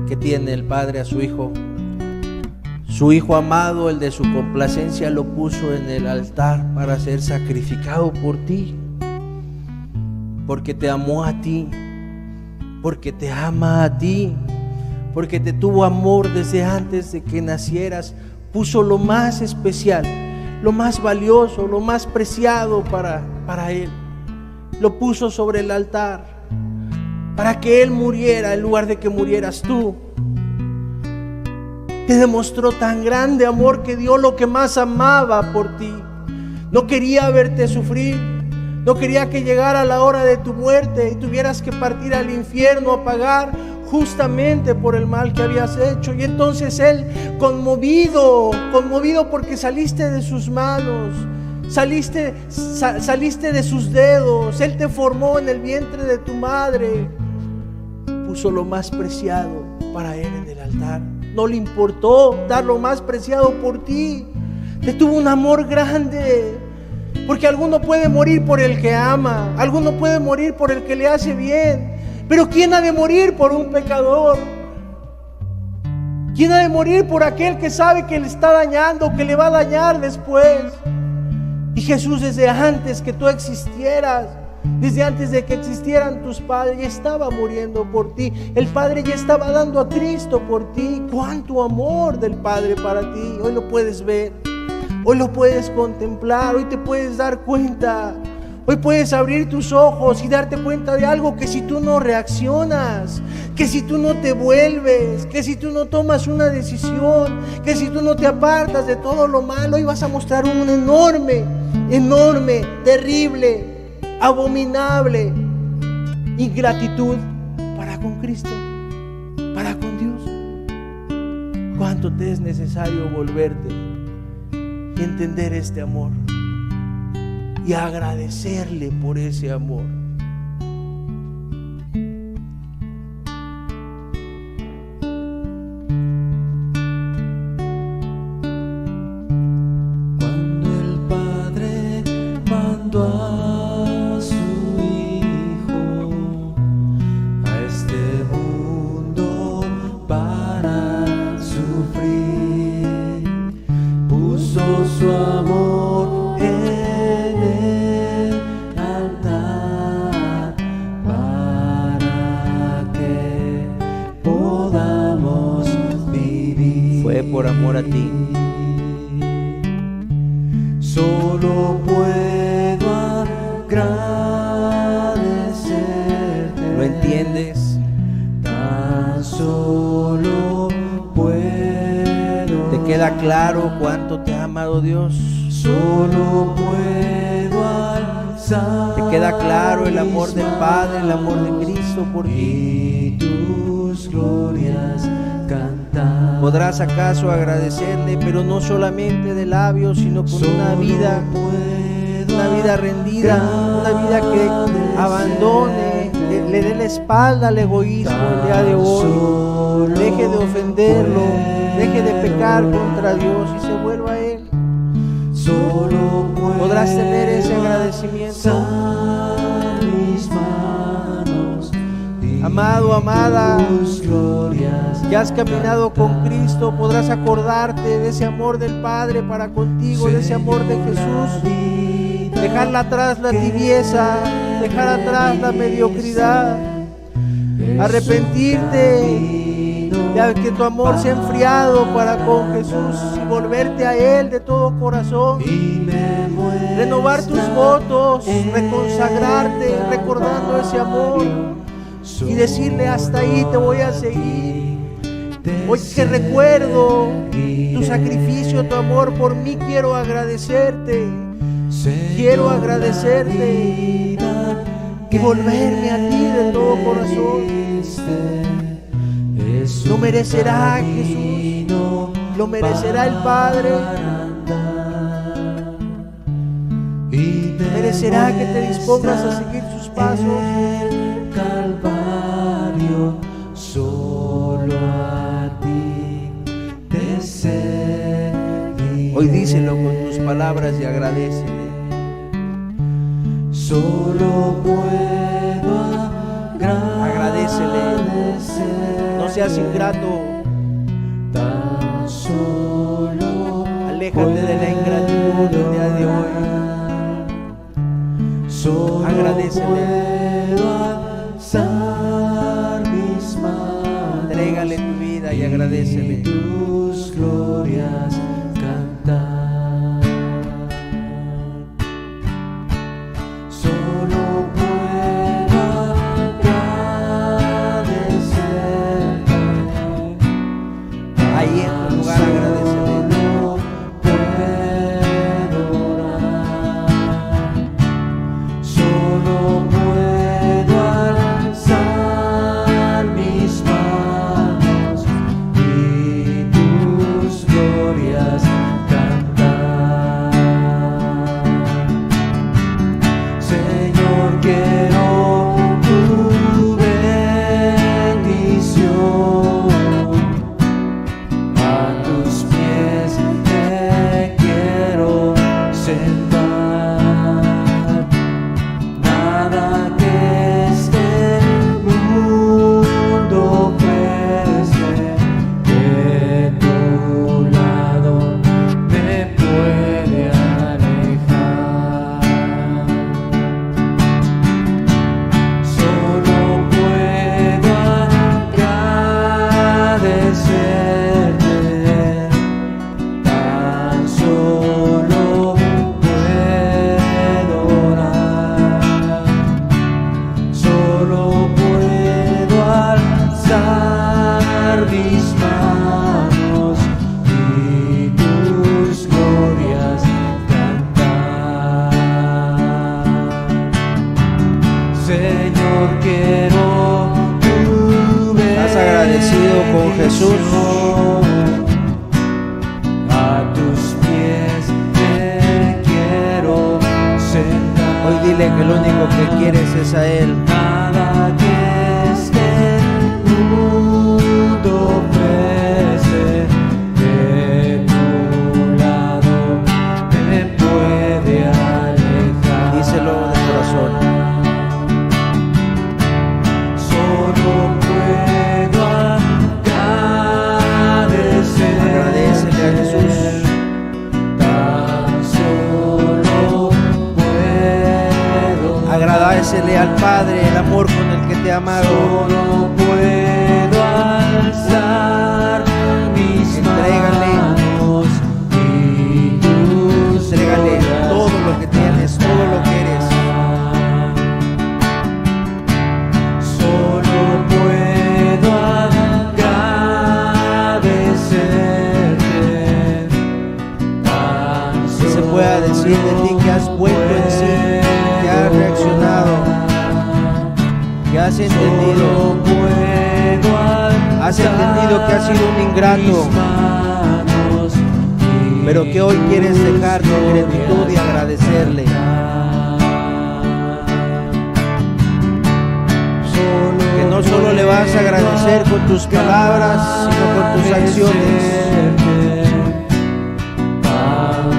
que tiene el Padre, a su Hijo. Su Hijo amado, el de su complacencia, lo puso en el altar para ser sacrificado por ti. Porque te amó a ti, porque te ama a ti, porque te tuvo amor desde antes de que nacieras. Puso lo más especial, lo más valioso, lo más preciado para Él. Lo puso sobre el altar para que Él muriera en lugar de que murieras tú. Te demostró tan grande amor que dio lo que más amaba por ti. No quería verte sufrir, no quería que llegara la hora de tu muerte y tuvieras que partir al infierno a pagar justamente por el mal que habías hecho. Y entonces Él, conmovido porque saliste de sus manos, saliste de sus dedos, Él te formó en el vientre de tu madre, puso lo más preciado para Él en el altar. No le importó dar lo más preciado por ti. Te tuvo un amor grande. Porque alguno puede morir por el que ama, alguno puede morir por el que le hace bien, pero ¿quién ha de morir por un pecador? ¿Quién ha de morir por aquel que sabe que le está dañando, que le va a dañar después? Y Jesús, desde antes que tú existieras, desde antes de que existieran tus padres, ya estaba muriendo por ti. El Padre ya estaba dando a Cristo por ti. Cuánto amor del Padre para ti. Hoy lo puedes ver, hoy lo puedes contemplar, hoy te puedes dar cuenta. Hoy puedes abrir tus ojos y darte cuenta de algo, que si tú no reaccionas, que si tú no te vuelves, que si tú no tomas una decisión, que si tú no te apartas de todo lo malo, hoy vas a mostrar un enorme, terrible, abominable ingratitud para con Cristo, para con Dios. ¿Cuánto te es necesario volverte y entender este amor y agradecerle por ese amor? Cuando el Padre mandó a su Hijo a este mundo para sufrir, puso su amor en el altar Fue por amor a ti. Solo puedo agradecerte. ¿Lo entiendes? Tan solo puedo. ¿Te queda claro cuánto te ha amado Dios? Solo puedo alzar. ¿Te queda claro el amor del Padre, el amor de Cristo por ti? Y tus glorias cantar. ¿Podrás acaso agradecerle, pero no solamente de labios, sino con una vida rendida, una vida que abandone, le dé la espalda al egoísmo el día de hoy, deje de ofenderlo, deje de pecar contra Dios y se vuelva a Él? Podrás tener ese agradecimiento. Amado, amada, que has caminado con Cristo, podrás acordarte de ese amor del Padre para contigo, de ese amor de Jesús. Dejar atrás la tibieza, dejar atrás la mediocridad, arrepentirte de que tu amor se ha enfriado para con Jesús y volverte a Él de todo corazón, renovar tus votos, reconsagrarte recordando ese amor y decirle: hasta ahí te voy a seguir. Hoy que recuerdo tu sacrificio, tu amor por mí, quiero agradecerte y volverme a ti de todo corazón. Lo merecerá Jesús, lo merecerá el Padre, merecerá que te dispongas a seguir sus pasos. Calvario, solo a ti te seguiré. Hoy díselo con tus palabras y agradécele. Solo puedo Agradécele. No seas ingrato. Tan solo Aléjate de la ingratitud del día de hoy. Solo Agradécele. puedo alzar mis manos. Entrégale tu vida y agradécele. Y tus glorias cantar. Solo puedo agradecerte. Ahí en tu lugar agradécele. Solo puedo orar. Solo puedo alzar mis manos y tus glorias cantar. Señor, quiero tu bendición. A tus pies te quiero sentar. Nada que este mundo ofrece de tu lado me puede alejar. Solo puedo agradecerte. Tan solo puedo orar. Solo puedo alzar mis manos y tus glorias cantar. Señor, quiero tu ¿Estás agradecido con Jesús? A tus pies te quiero sentar. Hoy dile que lo único que quieres es a Él. Nada que este mundo ofrece de tu lado me puede alejar. Díselo de corazón. Solo puedo agradecer. Agradécele a Jesús. Tan solo puedo. Agradécele al Padre el amor con el que te ha amado. Solo puedo alzar mis Entrégale decir de ti que has vuelto en sí, que has reaccionado, que has entendido que has sido un ingrato, pero que hoy quieres dejar tu gratitud y agradecerle. Que no solo le vas a agradecer con tus palabras, sino con tus acciones.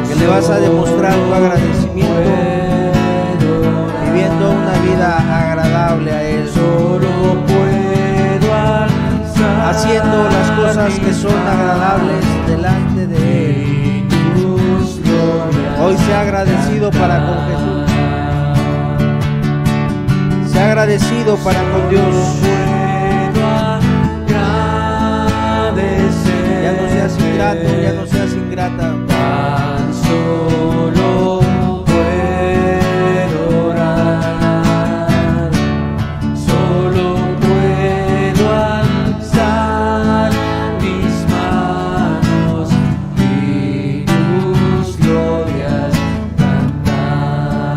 Que le vas a demostrar tu agradecimiento viviendo una vida agradable a Él, haciendo las cosas que son agradables delante de Él. Hoy sea agradecido para con Jesús, sea agradecido para con Dios. Ya no seas ingrato, ya no seas ingrata. Tan solo puedo orar, solo puedo alzar mis manos y tus glorias cantar.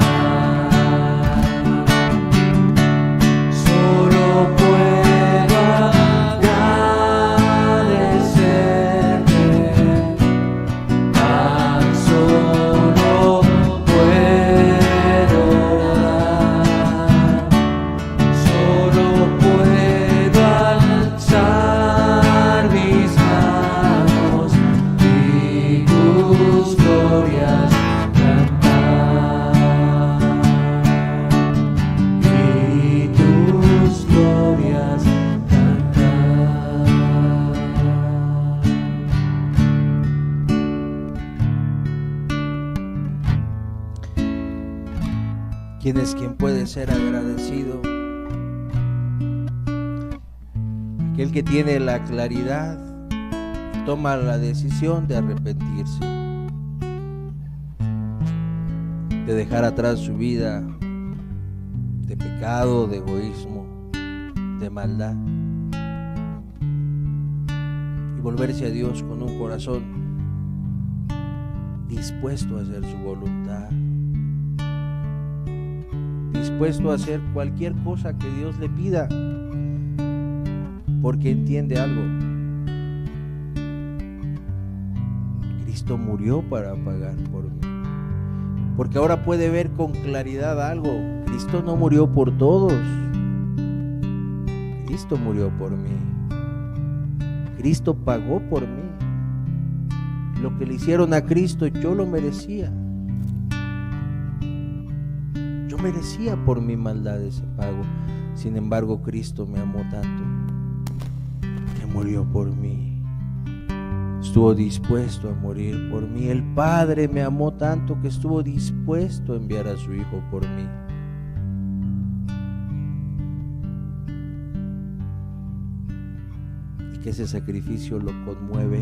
Solo puedo agradecerte. Tan solo puedo orar, solo puedo alzar mis manos y tus glorias cantar, y tus glorias cantar. ¿Quién es quien puede ser agradecido? Aquel que tiene la claridad, toma la decisión de arrepentirse, de dejar atrás su vida de pecado, de egoísmo, de maldad, y volverse a Dios con un corazón dispuesto a hacer su voluntad, dispuesto a hacer cualquier cosa que Dios le pida, porque entiende algo: Cristo murió para pagar por mí. Porque ahora puede ver con claridad algo: Cristo no murió por todos, Cristo murió por mí, Cristo pagó por mí. Lo que le hicieron a Cristo yo lo merecía. Yo merecía por mi maldad ese pago. Sin embargo, Cristo me amó tanto que murió por mí. Estuvo dispuesto a morir por mí. El Padre me amó tanto que estuvo dispuesto a enviar a su Hijo por mí. Y que ese sacrificio lo conmueve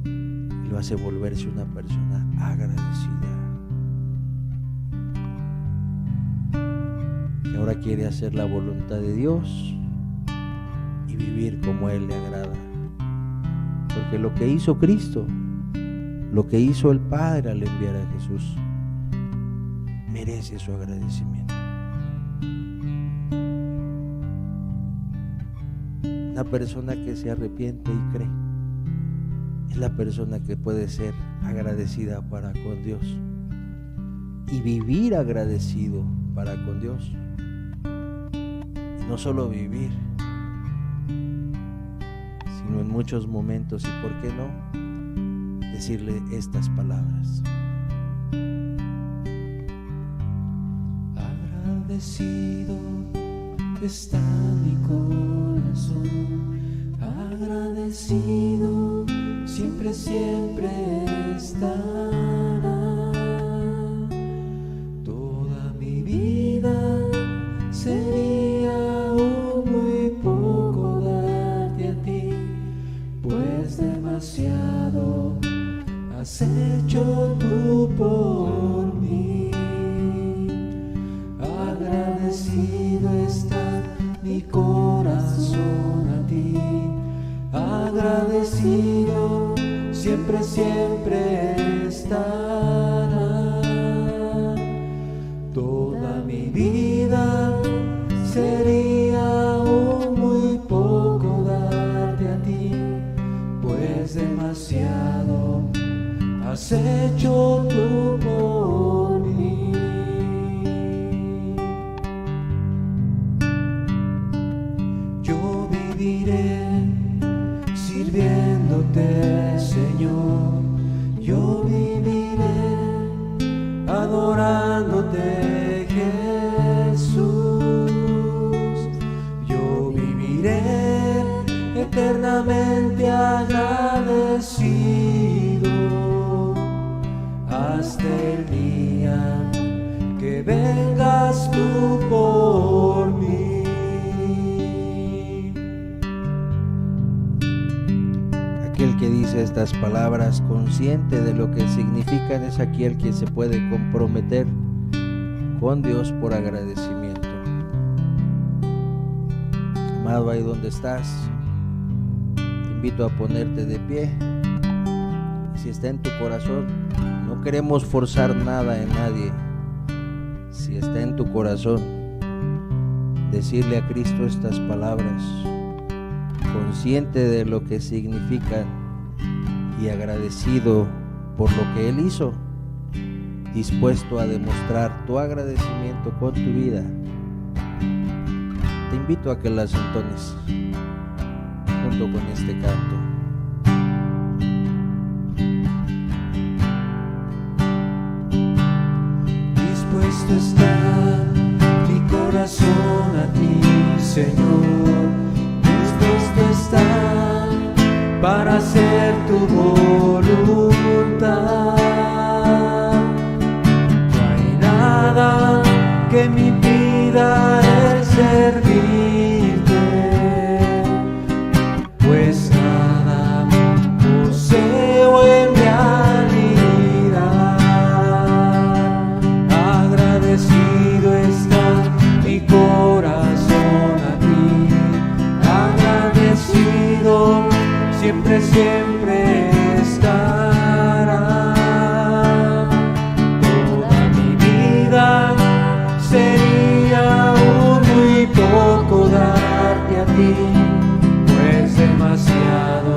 y lo hace volverse una persona agradecida. Que ahora quiere hacer la voluntad de Dios y vivir como Él le agrada. Porque lo que hizo Cristo, lo que hizo el Padre al enviar a Jesús, merece su agradecimiento. Una persona que se arrepiente y cree es la persona que puede ser agradecida para con Dios y vivir agradecido para con Dios. Y no solo vivir, sino en muchos momentos, y por qué no, decirle estas palabras: Agradecido está mi corazón, agradecido siempre, siempre estará. Toda mi vida sería muy poco darte a ti, pues demasiado has hecho tú por mí. Agradecido está mi corazón a ti, agradecido siempre, siempre estará. Toda mi vida sería aún muy poco darte a ti, pues demasiado has hecho tú por mí. Yo viviré sirviéndote, Señor. Yo viviré adorándote, Jesús. Yo viviré eternamente agradecido hasta el día que vengas tú por mí. Aquel que dice estas palabras consciente de lo que significan es aquel que se puede comprometer con Dios por agradecimiento. Amado, ahí donde estás, te invito a ponerte de pie. Si está en tu corazón, no queremos forzar nada en nadie. Si está en tu corazón, decirle a Cristo estas palabras, consciente de lo que significan y agradecido por lo que Él hizo, dispuesto a demostrar tu agradecimiento con tu vida. Te invito a que las entones junto con este canto. Dispuesto está mi corazón a ti, Señor. Dispuesto está para hacer tu voluntad. No hay nada que me impida el servirte, pues nada poseo en realidad. Agradecido está mi corazón a ti, agradecido siempre, siempre estará. Toda mi vida sería aún muy poco darte a ti, pues demasiado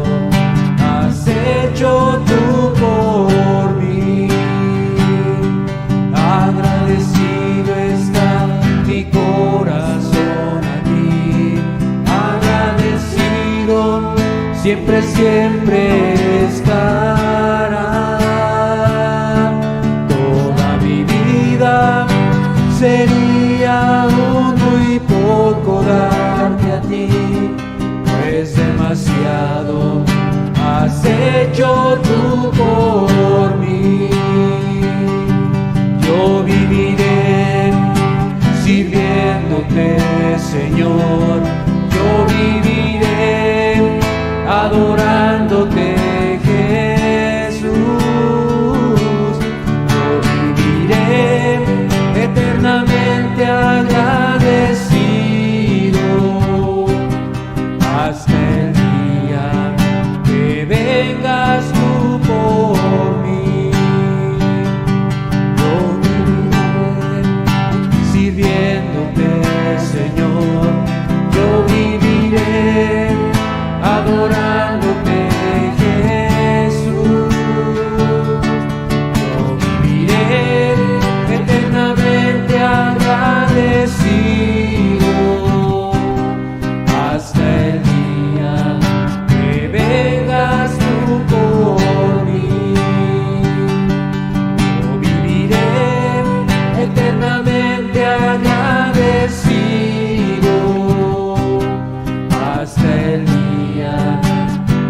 has hecho tú por mí. Agradecido está mi corazón a ti, agradecido siempre, siempre estará. Toda mi vida sería aún muy poco darte a ti, pues demasiado has hecho tú por mí. Yo viviré sirviéndote, Señor. Yo viviré adorándote, Jesús. Yo viviré eternamente agradecido hasta el día que vengas tú por mí. Yo viviré sirviéndote, Señor. Yo viviré adorándote, Jesús. Yo viviré eternamente agradecido hasta el día que vengas tú por mí. Yo viviré eternamente agradecido hasta el día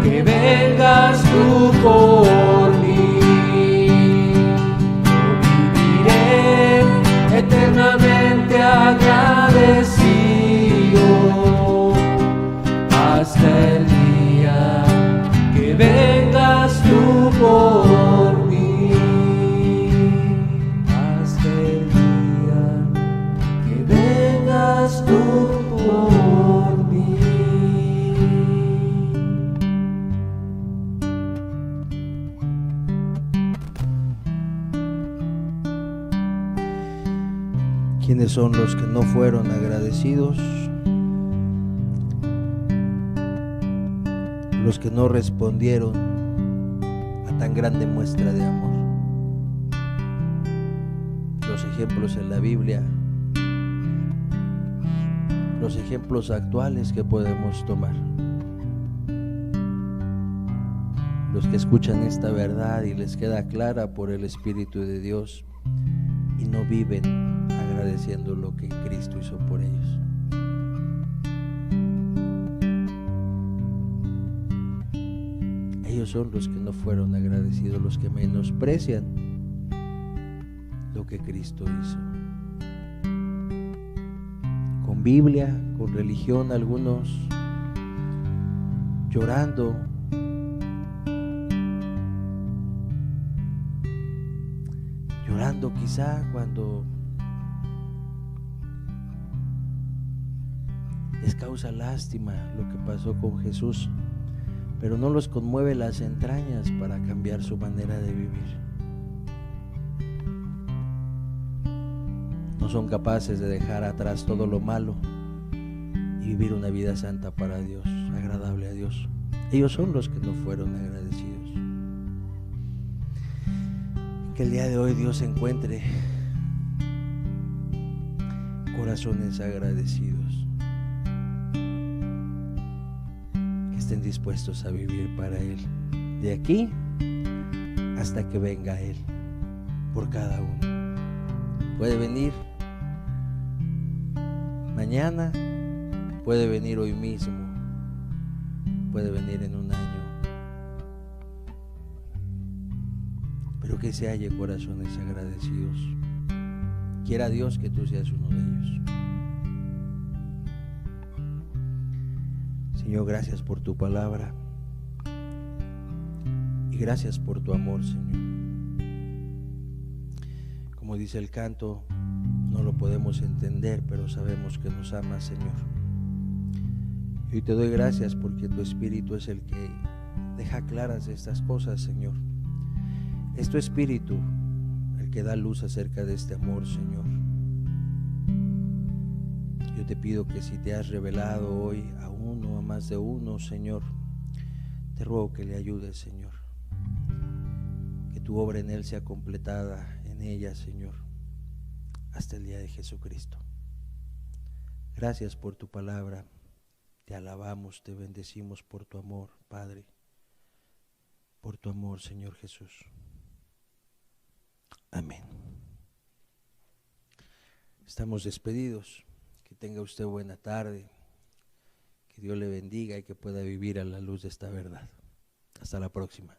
que vengas tú por mí. Yo viviré eternamente agradecido hasta el día que vengas tú por mí. Hasta el día que vengas tú por mí. ¿Quiénes son los que no fueron agradecidos? Los que no respondieron a tan grande muestra de amor. Los ejemplos en la Biblia, los ejemplos actuales que podemos tomar. Los que escuchan esta verdad y les queda clara por el Espíritu de Dios y no viven agradeciendo lo que Cristo hizo por ellos. Ellos son los que no fueron agradecidos, los que menosprecian lo que Cristo hizo. Con Biblia, con religión, algunos llorando, quizá cuando les causa lástima lo que pasó con Jesús, pero no los conmueve las entrañas para cambiar su manera de vivir. No son capaces de dejar atrás todo lo malo y vivir una vida santa para Dios, agradable a Dios. Ellos son los que no fueron agradecidos. Que el día de hoy Dios encuentre corazones agradecidos, que estén dispuestos a vivir para Él, de aquí hasta que venga Él, por cada uno. Puede venir mañana, puede venir hoy mismo, puede venir en un año, pero que se halle corazones agradecidos. Quiera Dios que tú seas uno de ellos. Señor, gracias por tu palabra y gracias por tu amor, Señor. Como dice el canto, no lo podemos entender, pero sabemos que nos amas, Señor. Y hoy te doy gracias porque tu Espíritu es el que deja claras estas cosas, Señor. Es tu Espíritu el que da luz acerca de este amor, Señor. Yo te pido que si te has revelado hoy a uno, a más de uno, Señor, te ruego que le ayudes, Señor. Que tu obra en él sea completada en ella, Señor, hasta el día de Jesucristo. Gracias por tu palabra. Te alabamos, te bendecimos por tu amor, Padre. Por tu amor, Señor Jesús. Amén. Estamos despedidos. Que tenga usted buena tarde. Que Dios le bendiga y que pueda vivir a la luz de esta verdad. Hasta la próxima.